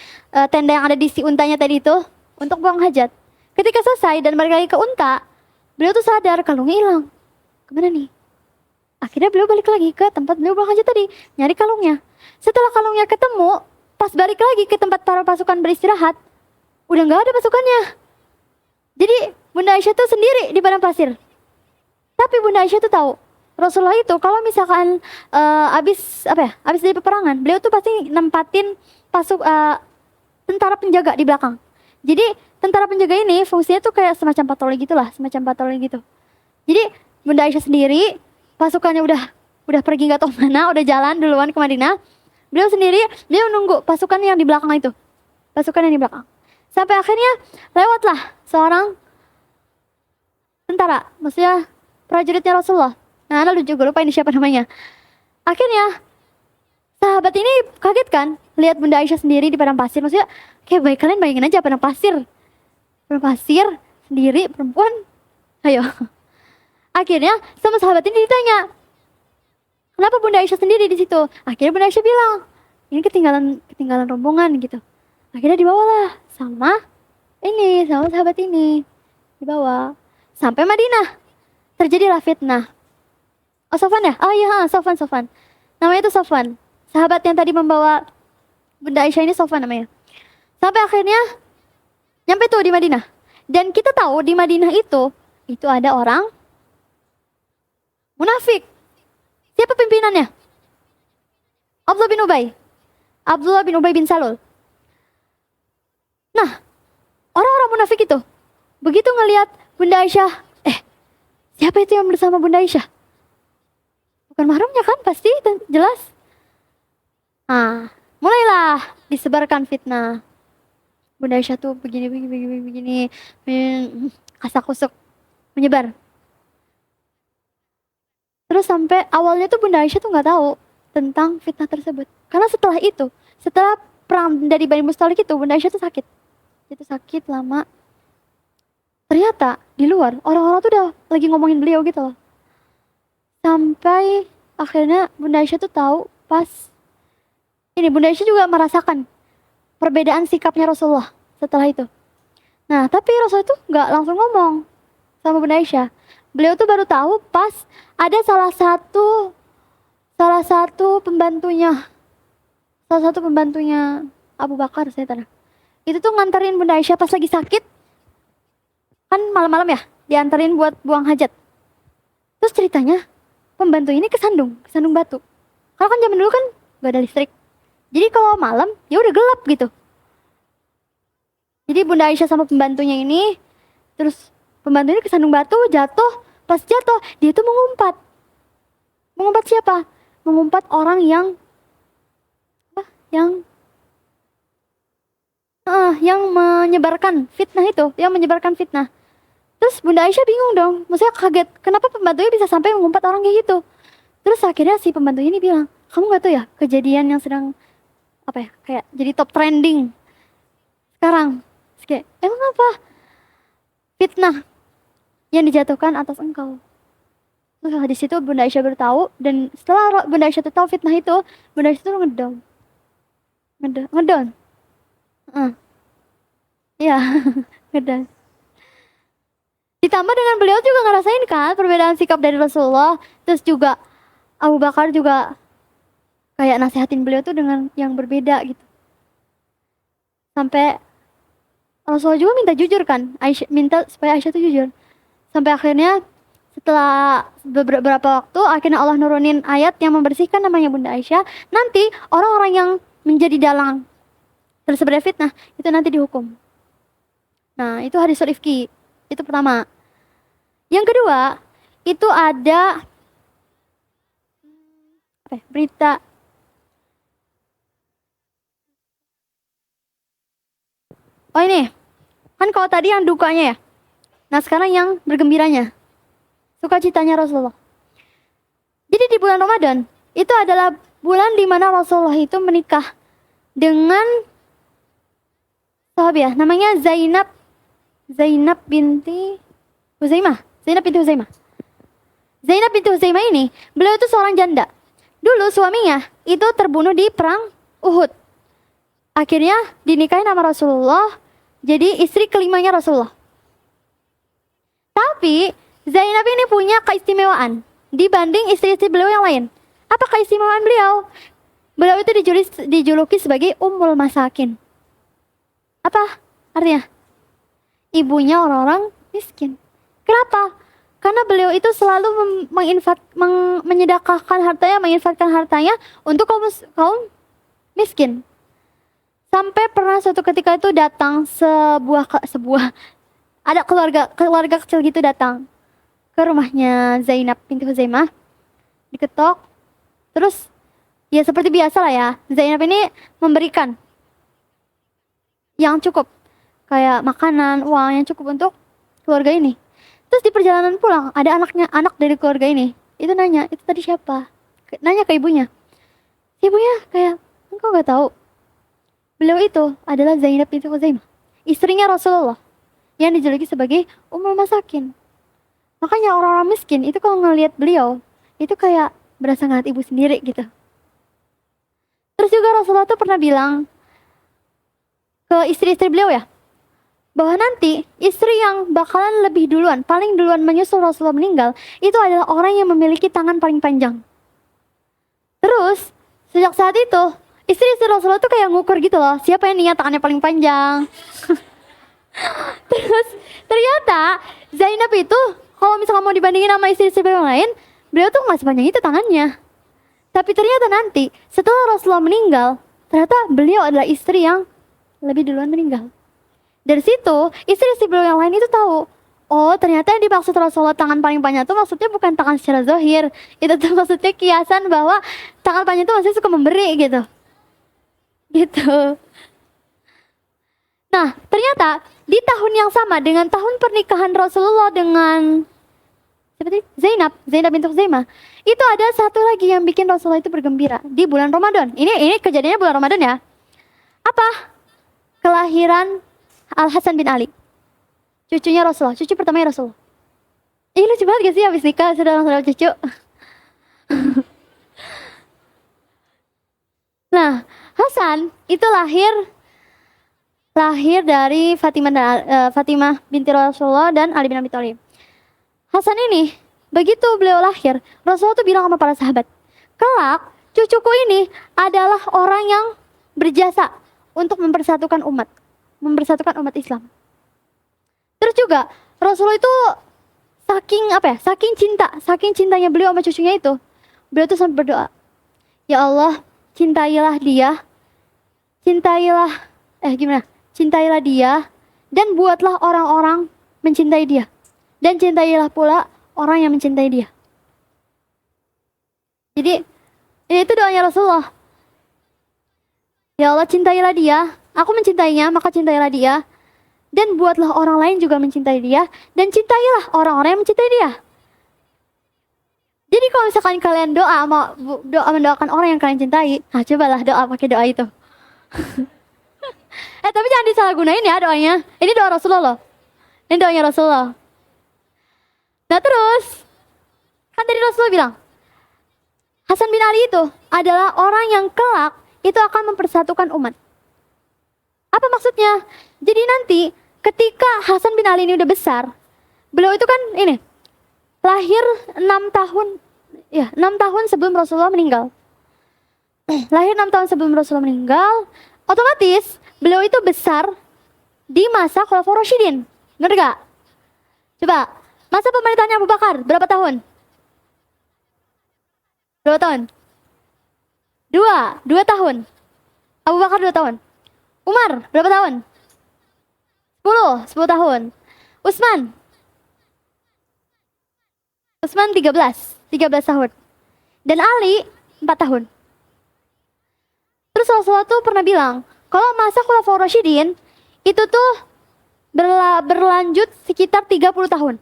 tenda yang ada di si untanya tadi itu untuk buang hajat. Ketika selesai dan balik lagi ke unta, beliau tuh sadar kalungnya hilang. Kemana nih? Akhirnya beliau balik lagi ke tempat beliau buang hajat tadi, nyari kalungnya. Setelah kalungnya ketemu, pas balik lagi ke tempat para pasukan beristirahat, udah nggak ada pasukannya. Jadi Bunda Aisyah tuh sendiri di padang pasir. Tapi Bunda Aisyah tuh tahu Rasulullah itu kalau misalkan abis dari peperangan, beliau tuh pasti nempatin tentara penjaga di belakang. Jadi tentara penjaga ini fungsinya tuh kayak semacam patroli gitulah, semacam patroli gitu. Jadi Bunda Aisyah sendiri, pasukannya udah pergi nggak tahu mana, udah jalan duluan ke Madinah. Beliau sendiri, beliau nunggu pasukan yang di belakang itu, pasukan yang di belakang. Sampai akhirnya lewatlah seorang tentara, maksudnya prajuritnya Rasulullah. Nah, lalu juga lupa ini siapa namanya. Akhirnya sahabat ini kaget kan lihat Bunda Aisyah sendiri di padang pasir. Maksudnya kayak baik kalian bayangin aja padang pasir sendiri perempuan. Ayo. Akhirnya sama sahabat ini ditanya, kenapa Bunda Aisyah sendiri di situ? Akhirnya Bunda Aisyah bilang, ini ketinggalan rombongan gitu. Akhirnya dibawalah sama sahabat ini, dibawa sampai Madinah. Terjadilah fitnah. Oh, Sofwan ya? Oh iya, Sofwan. Namanya itu Sofwan. Sahabat yang tadi membawa Bunda Aisyah ini Sofwan namanya. Sampai akhirnya nyampe tuh di Madinah. Dan kita tahu di Madinah itu ada orang munafik. Siapa pimpinannya? Abdullah bin Ubay bin Salul. Nah, orang-orang munafik itu begitu ngelihat Bunda Aisyah, siapa itu yang bersama Bunda Aisyah? Bukan mahramnya kan? Pasti jelas. Nah, mulailah disebarkan fitnah. Bunda Aisyah tuh begini, kasak-kusuk menyebar. Terus sampai awalnya tuh Bunda Aisyah tuh nggak tahu tentang fitnah tersebut. Karena setelah perang dari Bani Mustalik itu, Bunda Aisyah tuh sakit. Itu sakit lama. Ternyata di luar orang-orang tuh udah lagi ngomongin beliau gitu loh. Sampai akhirnya Bunda Aisyah tuh tahu pas ini Bunda Aisyah juga merasakan perbedaan sikapnya Rasulullah setelah itu. Nah, tapi Rasulullah tuh nggak langsung ngomong sama Bunda Aisyah. Beliau tuh baru tahu pas ada salah satu pembantunya Abu Bakar saya tahu. Itu tuh nganterin Bunda Aisyah pas lagi sakit. Kan malam-malam ya, dianterin buat buang hajat. Terus ceritanya pembantu ini kesandung batu. Kalau kan zaman dulu kan gak ada listrik. Jadi kalau malam ya udah gelap gitu. Jadi Bunda Aisyah sama pembantunya ini, terus pembantu ini kesandung batu, jatuh. Pas jatuh dia tuh mengumpat. Mengumpat siapa? Mengumpat orang yang menyebarkan fitnah itu, yang menyebarkan fitnah. Terus Bunda Aisyah bingung dong, maksudnya kaget, kenapa pembantunya bisa sampai mengumpat orang kayak gitu. Terus akhirnya si pembantu ini bilang, kamu gak tahu ya kejadian yang sedang kayak jadi top trending sekarang. Terus kayak, emang apa? Fitnah yang dijatuhkan atas engkau. Terus di situ Bunda Aisyah baru tahu, dan setelah Bunda Aisyah tahu fitnah itu, Bunda Aisyah tuh ngedown. Iya, ngedown. Ditambah dengan beliau juga ngerasain kan perbedaan sikap dari Rasulullah. Terus juga Abu Bakar juga kayak nasihatin beliau tuh dengan yang berbeda gitu. Sampai Rasulullah juga minta jujur kan, minta supaya Aisyah tuh jujur. Sampai akhirnya setelah beberapa waktu, akhirnya Allah nurunin ayat yang membersihkan namanya Bunda Aisyah. Nanti orang-orang yang menjadi dalang tersebar fitnah itu nanti dihukum. Nah, itu hadisul ifki. Itu pertama. Yang kedua, itu ada berita. Oh ini, kan kalau tadi yang dukanya ya. Nah sekarang yang bergembiranya. Sukacitanya Rasulullah. Jadi di bulan Ramadan, itu adalah bulan di mana Rasulullah itu menikah dengan sahabat ya, namanya Zainab binti Huzaimah. Zainab binti Huzaimah ini, beliau itu seorang janda. Dulu suaminya itu terbunuh di perang Uhud. Akhirnya dinikahi sama Rasulullah, jadi istri kelimanya Rasulullah. Tapi Zainab ini punya keistimewaan dibanding istri-istri beliau yang lain. Apa keistimewaan beliau? Beliau itu dijuluki sebagai Ummul Masakin. Apa artinya? Ibunya orang-orang miskin. Kenapa? Karena beliau itu selalu menyedekahkan hartanya, menginfakkan hartanya untuk kaum miskin. Sampai pernah suatu ketika itu datang sebuah ada keluarga kecil gitu datang ke rumahnya Zainab binti Huzaimah, diketok. Terus ya seperti biasa lah ya, Zainab ini memberikan yang cukup, kayak makanan, uang yang cukup untuk keluarga ini. Terus di perjalanan pulang ada anak dari keluarga ini, itu nanya, itu tadi siapa? Nanya ke ibunya. Ibunya kayak, engkau gak tahu? Beliau itu adalah Zainab binti Huzaimah, istrinya Rasulullah, yang dijuluki sebagai Ummul Masakin. Makanya orang-orang miskin itu kalau ngelihat beliau, itu kayak berasa ngeliat ibu sendiri gitu. Terus juga Rasulullah tuh pernah bilang ke istri-istri beliau ya, bahwa nanti istri yang bakalan lebih duluan, paling duluan menyusul Rasulullah meninggal, itu adalah orang yang memiliki tangan paling panjang. Terus, sejak saat itu, istri-istri Rasulullah tuh kayak ngukur gitu loh, siapa yang niat tangannya paling panjang. Terus, ternyata Zainab itu, kalau misalnya mau dibandingin sama istri-istri beliau yang lain, beliau tuh gak sepanjang itu tangannya. Tapi ternyata nanti, setelah Rasulullah meninggal, ternyata beliau adalah istri yang lebih duluan meninggal. Dari situ, istri-istri beliau yang lain itu tahu, oh ternyata yang dimaksud Rasulullah tangan paling panjang itu maksudnya bukan tangan secara zahir. Itu tuh maksudnya kiasan bahwa tangan panjang itu maksudnya suka memberi gitu. Gitu. Nah, ternyata di tahun yang sama dengan tahun pernikahan Rasulullah dengan seperti Zainab binti Huzaimah, itu ada satu lagi yang bikin Rasulullah itu bergembira di bulan Ramadan. Ini kejadiannya bulan Ramadan ya. Apa? Kelahiran Al-Hasan bin Ali, cucunya Rasulullah, cucu pertamanya Rasulullah. Ih lucu banget gak sih habis nikah sudah langsung cucu. Nah, Hasan itu lahir dari Fatimah binti Rasulullah dan Ali bin Abi Thalib. Hasan ini begitu beliau lahir, Rasulullah tuh bilang sama para sahabat, kelak cucuku ini adalah orang yang berjasa untuk mempersatukan umat Islam. Terus juga Rasulullah itu saking cintanya beliau sama cucunya itu, beliau tuh sampai berdoa, ya Allah, cintailah dia dan buatlah orang-orang mencintai dia, dan cintailah pula orang yang mencintai dia. Jadi ini itu doanya Rasulullah, ya Allah, cintailah dia, aku mencintainya, maka cintailah dia, dan buatlah orang lain juga mencintai dia, dan cintailah orang-orang yang mencintai dia. Jadi kalau misalkan kalian mendoakan orang yang kalian cintai, nah cobalah doa pakai doa itu. Tapi jangan disalahgunain ya doanya. Ini doa Rasulullah loh. Ini doanya Rasulullah. Nah terus, kan tadi Rasulullah bilang, Hasan bin Ali itu adalah orang yang kelak itu akan mempersatukan umat. Apa maksudnya? Jadi nanti ketika Hasan bin Ali ini udah besar, beliau itu kan ini lahir 6 tahun sebelum Rasulullah meninggal. Lahir 6 tahun sebelum Rasulullah meninggal, otomatis beliau itu besar di masa Khulafaur Rasyidin. Bener gak? Coba, masa pemerintahnya Abu Bakar berapa tahun? Berapa tahun? 2 tahun. Abu Bakar 2 tahun. Umar berapa tahun? 10 tahun. Utsman Utsman 13 tahun. Dan Ali 4 tahun. Terus Rasulullah tuh pernah bilang, kalau masa Khulafaur Rasyidin itu tuh berlanjut sekitar 30 tahun.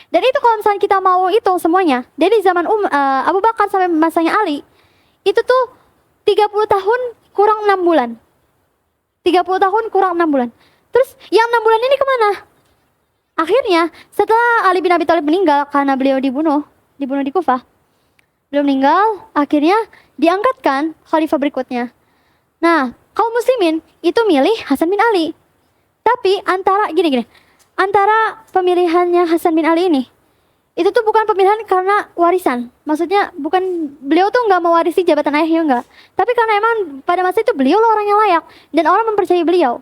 Dan itu kalau misalnya kita mau hitung semuanya, dari zaman Abu Bakar sampai masanya Ali, itu tuh 30 tahun kurang 6 bulan. 30 tahun kurang 6 bulan. Terus yang 6 bulan ini kemana? Akhirnya setelah Ali bin Abi Thalib meninggal karena beliau dibunuh di Kufah. Beliau meninggal, akhirnya diangkatkan khalifah berikutnya. Nah, kaum muslimin itu milih Hasan bin Ali. Tapi antara pemilihannya Hasan bin Ali ini, itu tuh bukan pemilihan karena warisan. Maksudnya bukan, beliau tuh nggak mewarisi jabatan ayahnya, enggak. Tapi karena emang pada masa itu beliau lah orang yang layak dan orang mempercayai beliau.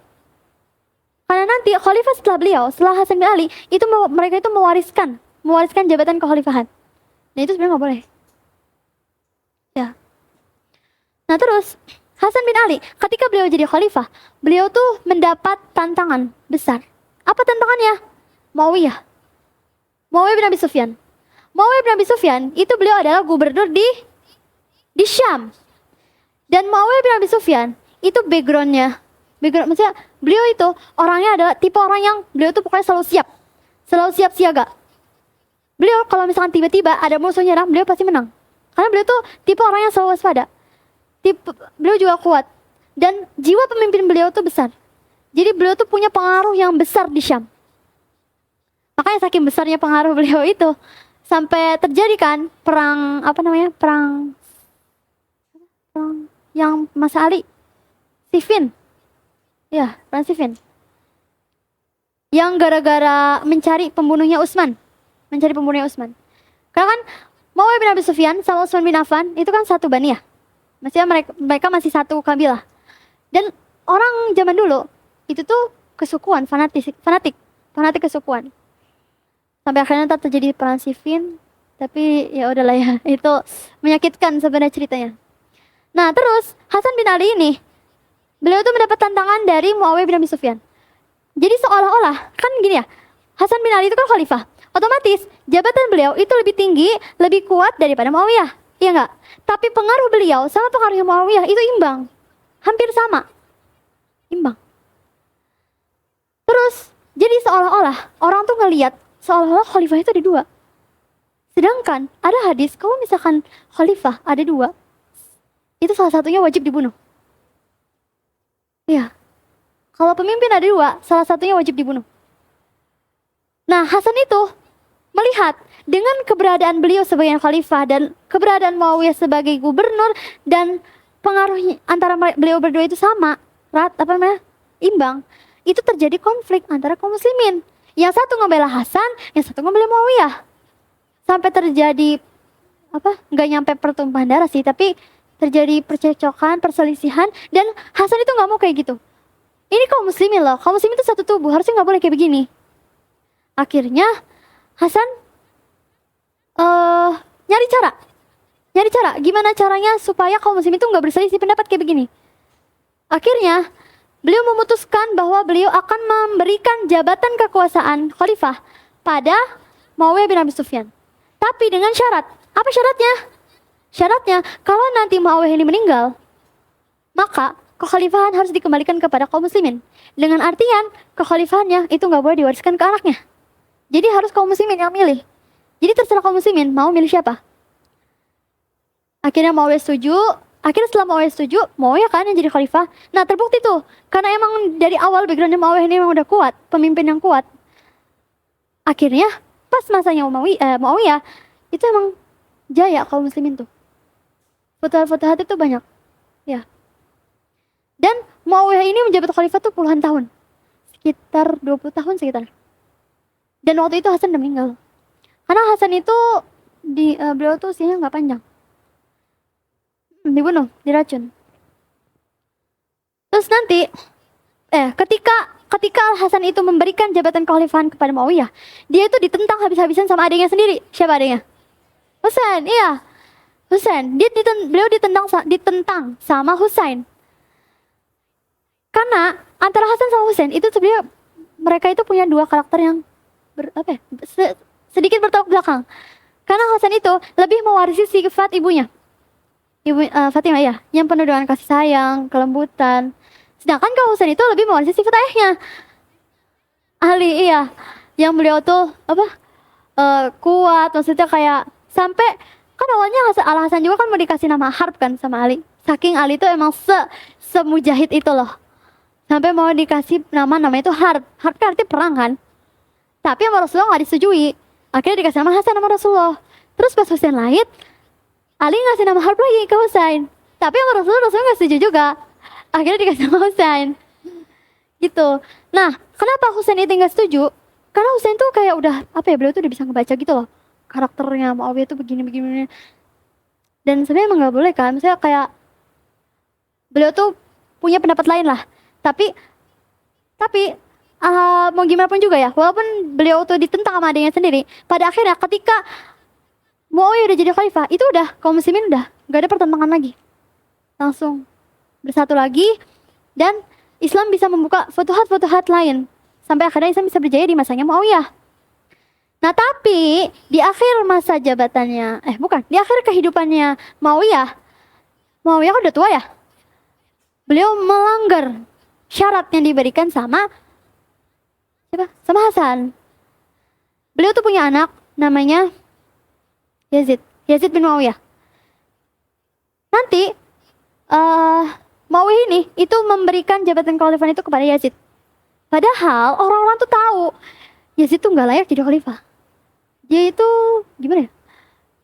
Karena nanti khalifah setelah beliau, setelah Hasan bin Ali, itu mereka itu mewariskan jabatan kekhalifahan. Nah itu sebenarnya nggak boleh. Ya. Nah terus Hasan bin Ali, ketika beliau jadi khalifah, beliau tuh mendapat tantangan besar. Apa tantangannya? Muawiyah bin Abi Sufyan. Muawiyah bin Abi Sufyan itu beliau adalah gubernur di Syam. Dan Muawiyah bin Abi Sufyan itu background maksudnya beliau itu orangnya adalah tipe orang yang beliau tuh pokoknya selalu siap siaga. Beliau kalau misalkan tiba-tiba ada musuh nyerang, beliau pasti menang. Karena beliau tuh tipe orang yang selalu waspada. Beliau juga kuat. Dan jiwa pemimpin beliau tuh besar. Jadi beliau tuh punya pengaruh yang besar di Syam. Makanya saking besarnya pengaruh beliau itu, sampai terjadi kan perang yang masa Ali, Siffin. Ya, perang Siffin. Yang gara-gara mencari pembunuhnya Utsman. Karena kan Muawiyah bin Abi Sufyan sama Utsman bin Affan itu kan satu bani ya. Maksudnya mereka masih satu kabilah. Dan orang zaman dulu itu tuh kesukuan, fanatik kesukuan. Sampai akhirnya terjadi perang Siffin, tapi ya udahlah ya, itu menyakitkan sebenarnya ceritanya. Nah, terus Hasan bin Ali ini beliau tuh mendapat tantangan dari Muawiyah bin Abi Sufyan. Jadi seolah-olah kan gini ya, Hasan bin Ali itu kan khalifah. Otomatis jabatan beliau itu lebih tinggi, lebih kuat daripada Muawiyah. Iya enggak? Tapi pengaruh beliau sama pengaruh Muawiyah itu imbang. Hampir sama. Imbang. Terus, jadi seolah-olah orang tuh ngelihat seolah-olah khalifah itu ada dua. Sedangkan ada hadis kalau misalkan khalifah ada dua, itu salah satunya wajib dibunuh. Iya. Kalau pemimpin ada dua, salah satunya wajib dibunuh. Nah, Hasan itu melihat dengan keberadaan beliau sebagai khalifah dan keberadaan Muawiyah sebagai gubernur dan pengaruhnya antara beliau berdua itu sama, imbang. Itu terjadi konflik antara kaum muslimin. Yang satu ngebela Hasan, yang satu ngebela Muawiyah. Sampai terjadi nggak nyampe pertumpahan darah sih, tapi terjadi percekcokan, perselisihan, dan Hasan itu nggak mau kayak gitu. Ini kaum muslimin loh, kaum muslimin itu satu tubuh, harusnya nggak boleh kayak begini. Akhirnya Hasan nyari cara gimana caranya supaya kaum muslimin itu nggak berselisih pendapat kayak begini. Akhirnya beliau memutuskan bahwa beliau akan memberikan jabatan kekuasaan khalifah pada Muawiyah bin Abi Sufyan. Tapi dengan syarat. Apa syaratnya? Syaratnya kalau nanti Muawiyah ini meninggal, maka kekhalifahan harus dikembalikan kepada kaum muslimin. Dengan artian kekhalifahannya itu nggak boleh diwariskan ke anaknya. Jadi harus kaum muslimin yang milih. Jadi terserah kaum muslimin mau milih siapa. Akhirnya Muawiyah setuju. Akhirnya setelah Muawiyah setuju, Muawiyah kan yang jadi khalifah. Nah terbukti tuh, karena emang dari awal backgroundnya Muawiyah ini emang udah kuat, pemimpin yang kuat. Akhirnya pas masanya Muawiyah itu emang jaya kaum muslimin tuh. Futuhat itu banyak. Ya. Dan Muawiyah ini menjabat khalifah tuh puluhan tahun. Sekitar 20 tahun sekitar. Dan waktu itu Hasan udah meninggal. Karena Hasan itu beliau tuh usianya nggak panjang. Dibunuh, diracun. Terus nanti ketika Hasan itu memberikan jabatan kekhalifahan kepada Muawiyah, dia itu ditentang habis-habisan sama adiknya sendiri. Siapa adiknya? Husain, iya. Husain. Beliau ditentang sama Husain. Karena antara Hasan sama Husain itu sebenarnya mereka itu punya dua karakter yang sedikit bertolak belakang. Karena Hasan itu lebih mewarisi sifat ibunya. Fatimah ya, yang penuh dengan kasih sayang, kelembutan. Sedangkan kalau Husain itu lebih mewarisi sifat ayahnya, Ali, iya. Yang beliau tuh kuat, maksudnya kayak sampai kan awalnya Al Hasan juga kan mau dikasih nama Harb kan sama Ali. Saking Ali tuh emang semujahid itu loh. Sampai mau dikasih nama itu Harb. Harb kan artinya perang kan. Tapi sama Rasulullah nggak disetujui. Akhirnya dikasih nama Hasan sama Rasulullah. Terus pas Husain lahir, Ali ngasih nama Harb lagi ke Husain. Tapi sama Rasulullah nggak setuju juga. Akhirnya dikasih nama Husain. Gitu. Nah, kenapa Husain itu nggak setuju? Karena Husain tuh kayak udah beliau tuh udah bisa ngebaca gitu loh. Karakternya Muawiyah tuh begini. Dan sebenarnya emang nggak boleh kan. Misalnya kayak beliau tuh punya pendapat lain lah. Tapi mau gimana pun juga ya, walaupun beliau tuh ditentang sama adanya sendiri, pada akhirnya ketika Muawiyah udah jadi khalifah, itu udah kaum muslimin udah nggak ada pertentangan lagi, langsung bersatu lagi, dan Islam bisa membuka futuhat lain sampai akhirnya Islam bisa berjaya di masanya Muawiyah. Nah tapi di akhir masa jabatannya, di akhir kehidupannya Muawiyah kan udah tua ya, beliau melanggar syarat yang diberikan sama siapa? Sama Hasan. Beliau tuh punya anak namanya Yazid bin Muawiyah. Nanti Muawiyah ini itu memberikan jabatan kekhalifahan itu kepada Yazid. Padahal orang-orang tuh tahu Yazid tuh nggak layak jadi khalifah. Dia itu gimana ya?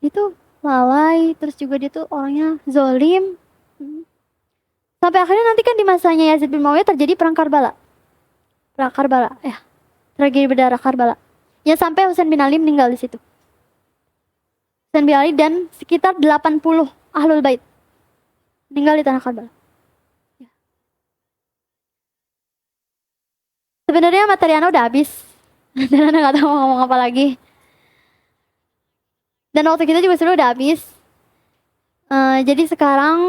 Dia tuh lalai, terus juga dia tuh orangnya zolim. Sampai akhirnya nanti kan di masanya Yazid bin Muawiyah terjadi perang Karbala. Tragedi berdarah Karbala. Yang sampai Husain bin Ali meninggal di situ. Husain bin Ali dan sekitar 80 ahlul bait meninggal di tanah Karbala. Sebenarnya materi Ana udah habis. Dan Ana gak tahu mau ngomong apa lagi. Dan waktu kita juga sudah udah habis. Jadi sekarang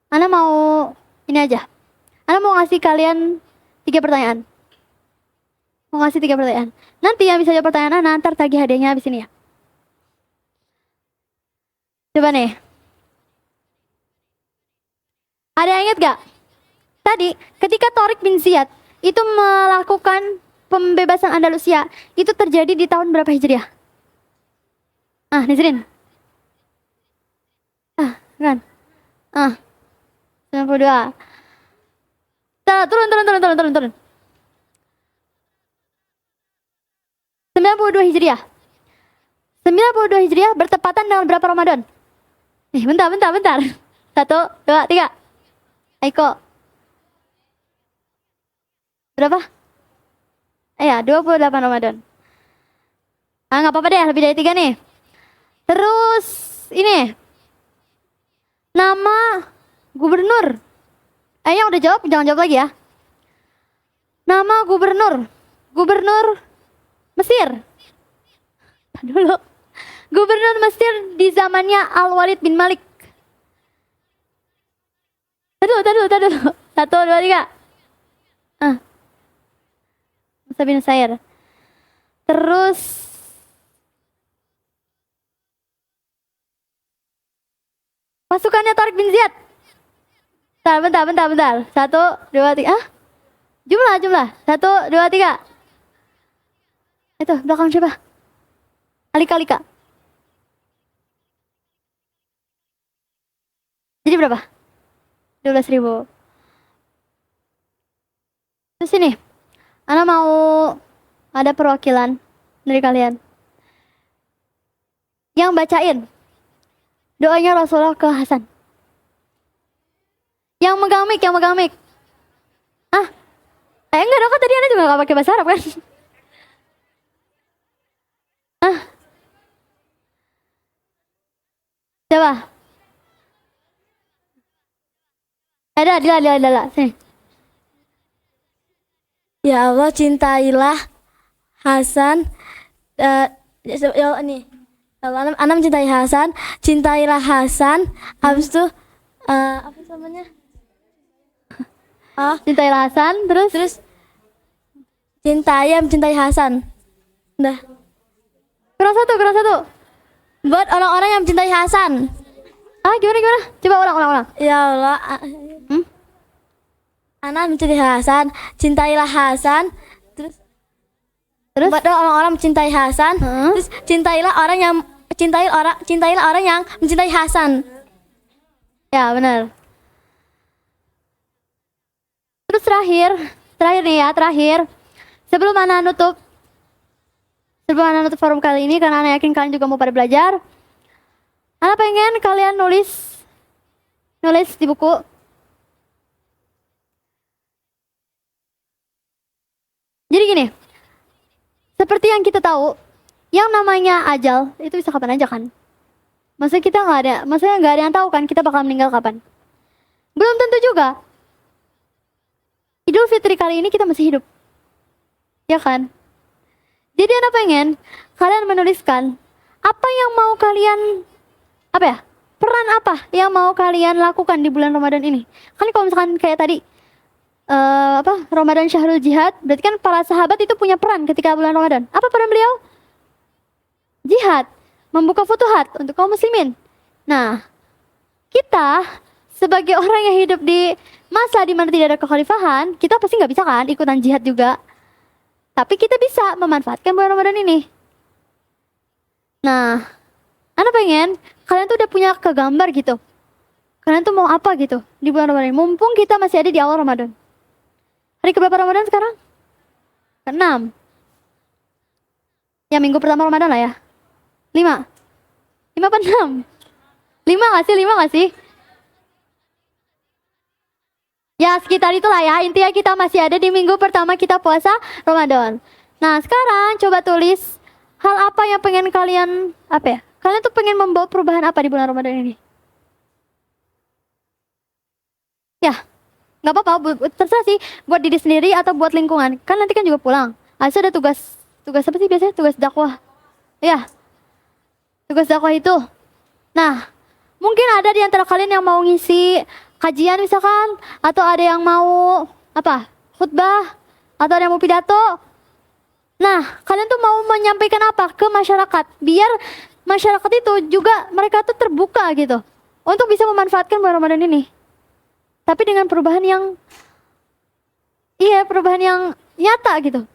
Ana mau ini aja. Ana mau ngasih kalian 3 pertanyaan. Nanti yang bisa jawab pertanyaan Ana, ntar tagih hadiahnya habis ini ya. Coba nih. Ada yang ingat gak? Tadi ketika Tariq bin Ziyad itu melakukan pembebasan Andalusia, itu terjadi di tahun berapa Hijriah? Nisrin. Kan? 92. Turun. 92 Hijriah. 92 Hijriah bertepatan dengan berapa Ramadan? Bentar. 1, 2, 3. Aiko. Berapa? 28 Ramadan. Nggak apa-apa deh, lebih dari 3 nih. Terus ini nama gubernur. Yang udah jawab jangan jawab lagi ya. Nama gubernur Mesir. Dulu. Gubernur Mesir di zamannya Al-Walid bin Malik. Tadu. 1, 2, 3. Musa bin Usair. Terus pasukannya Tariq bin Ziyad. Bentar. 1, 2, 3. Jumlah. 1, 2, 3. Itu belakang siapa? Alika. Jadi berapa? 12.000. Terus ini, Ana mau ada perwakilan dari kalian yang bacain doanya Rasulullah ke Hasan. Yang megang mic. Enggak dong, kan tadi Ana juga gak pakai bahasa Arab kan? Coba. Ada. Sini. Ya Allah, cintailah Hasan. Nih. Ana mencintai Hasan, cintailah Hasan. Habis itu apa namanya? Cintailah Hasan, terus mencintai Hasan. Udah. Kurang kurang satu. Buat orang-orang yang mencintai Hasan. Gimana? Coba ulang. Ya Allah. Ana mencintai Hasan, cintailah Hasan. Terus buat orang-orang mencintai Hasan. Terus cintailah orang yang mencintai Hasan. Ya, benar. Terus terakhir nih ya, Sebelum Ana nutup forum kali ini, karena Ana yakin kalian juga mau pada belajar. Ana pengen kalian nulis di buku. Jadi gini, seperti yang kita tahu, yang namanya ajal itu bisa kapan aja kan. Maksudnya nggak ada yang tahu kan kita bakal meninggal kapan. Belum tentu juga Idul Fitri kali ini kita masih hidup. Ya kan? Jadi Ana pengen kalian menuliskan apa yang mau kalian, peran apa yang mau kalian lakukan di bulan Ramadan ini. Kan kalau misalkan kayak tadi, Ramadan Syahrul Jihad, berarti kan para sahabat itu punya peran ketika bulan Ramadan. Apa peran beliau? Jihad, membuka futuhat untuk kaum muslimin. Nah, kita sebagai orang yang hidup di masa di mana tidak ada kekhalifahan, kita pasti nggak bisa kan ikutan jihad juga. Tapi kita bisa memanfaatkan bulan Ramadan ini. Nah, Ana pengen kalian tuh udah punya kegambar gitu. Kalian tuh mau apa gitu di bulan Ramadan ini. Mumpung kita masih ada di awal Ramadan. Hari keberapa Ramadan sekarang? Ke-6. Ya, minggu pertama Ramadan lah ya. 5 apa 6? 5 gak sih? Ya, sekitar itulah ya. Intinya kita masih ada di minggu pertama kita puasa Ramadan. Nah, sekarang coba tulis hal apa yang pengen kalian, kalian tuh pengen membawa perubahan apa di bulan Ramadan ini? Ya, nggak apa-apa, terserah sih, buat diri sendiri atau buat lingkungan. Kan nanti kan juga pulang. Asal ada tugas apa sih biasanya? Tugas dakwah. Ya, tugas dakwah itu. Nah, mungkin ada di antara kalian yang mau ngisi kajian misalkan, atau ada yang mau khutbah, atau ada yang mau pidato. Nah, kalian tuh mau menyampaikan apa ke masyarakat, biar masyarakat itu juga mereka tuh terbuka gitu untuk bisa memanfaatkan bulan Ramadan ini. Tapi dengan perubahan yang nyata gitu.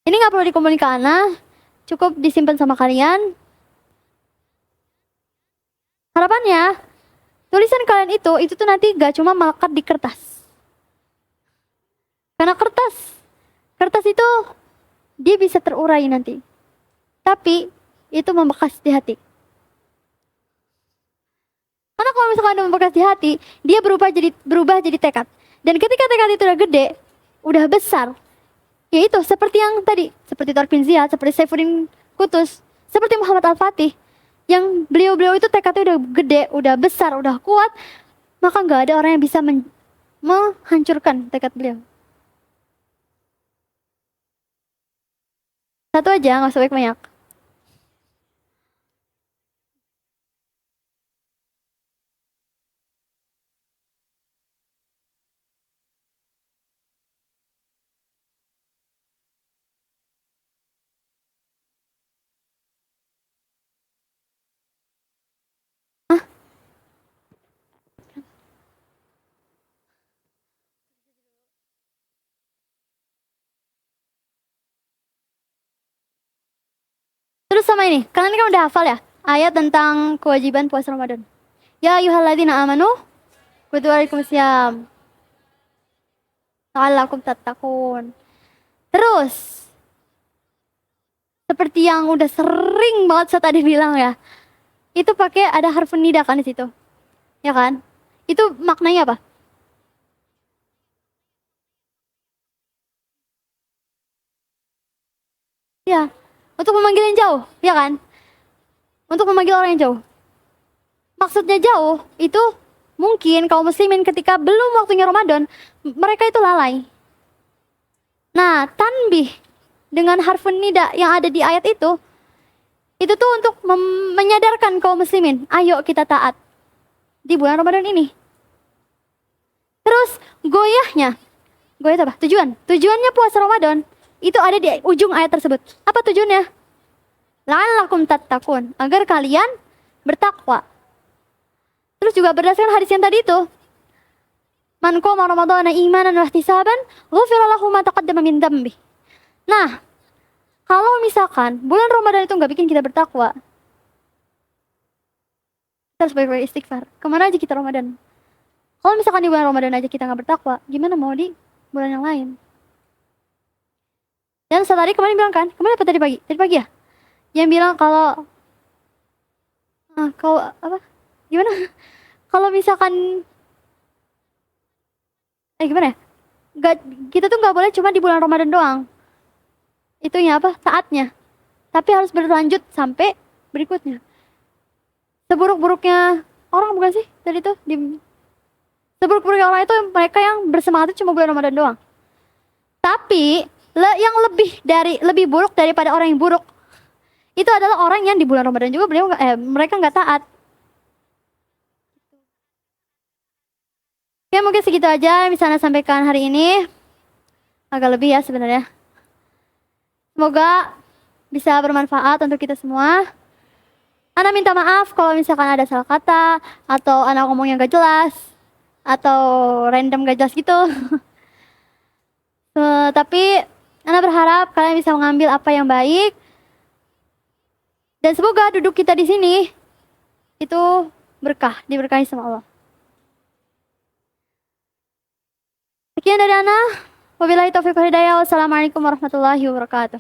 Ini nggak perlu dikomunikasikan, cukup disimpan sama kalian. Harapannya, tulisan kalian itu tuh nanti gak cuma melekat di kertas. Karena kertas itu dia bisa terurai nanti. Tapi itu membekas di hati. Karena kalau misalkan ada membekas di hati, dia berubah jadi tekad. Dan ketika tekad itu udah gede, udah besar, yaitu seperti yang tadi, seperti Thorpin Ziyad, seperti Saifuddin Qutuz, seperti Muhammad Al-Fatih, yang beliau itu tekadnya udah gede, udah besar, udah kuat, maka nggak ada orang yang bisa menghancurkan tekad beliau. Satu aja, nggak usah banyak. Terus sama ini, kalian kan udah hafal ya ayat tentang kewajiban puasa Ramadan. Ya ayyuhalladzina amanu kutiba alaikumusiyam la'allakum tattaqun. Terus seperti yang udah sering banget saya tadi bilang ya, itu pakai ada harfun nida kan di situ, ya kan? Itu maknanya apa? Ya, untuk memanggil yang jauh, ya kan? Untuk memanggil orang yang jauh. Maksudnya jauh, itu mungkin kaum muslimin ketika belum waktunya Ramadan, mereka itu lalai. Nah, tanbih dengan harfun nida yang ada di ayat itu tuh untuk menyadarkan kaum muslimin, ayo kita taat di bulan Ramadan ini. Terus goyah itu apa? Tujuannya puasa Ramadan Itu ada di ujung ayat tersebut. Apa tujuannya? La'allakum tattaqun, agar kalian bertakwa. Terus juga berdasarkan hadis yang tadi itu, man qama ramadhana imanan wa ihtisaban, ghufira lahu ma taqaddama min dzambi. Nah, kalau misalkan bulan Ramadan itu nggak bikin kita bertakwa, kita harus banyak istighfar. Kemana aja kita Ramadan? Kalau misalkan di bulan Ramadan aja kita nggak bertakwa, gimana mau di bulan yang lain? Dan tadi kemarin bilang kan, kemarin apa tadi pagi? Tadi pagi ya? Yang bilang kalau kau apa? Gimana? Kalau misalkan gimana ya? Kita tuh nggak boleh cuma di bulan Ramadan doang. Itunya apa? Saatnya. Tapi harus berlanjut sampai berikutnya. Seburuk-buruknya orang bukan sih tadi tuh seburuk-buruknya orang itu mereka yang bersemangat itu cuma bulan Ramadan doang. Tapi yang lebih buruk daripada orang yang buruk itu adalah orang yang di bulan Ramadan juga mereka nggak taat. Oke, mungkin segitu aja yang bisa Ana sampaikan hari ini. Agak lebih ya sebenarnya. Semoga bisa bermanfaat untuk kita semua. Ana minta maaf kalau misalkan ada salah kata atau Ana ngomong yang gak jelas atau random gak jelas gitu. Tapi Ana berharap kalian bisa mengambil apa yang baik. Dan semoga duduk kita di sini itu berkah, diberkahi sama Allah. Sekian dari Ana. Wabillahi taufiq wal hidayah. Wassalamualaikum warahmatullahi wabarakatuh.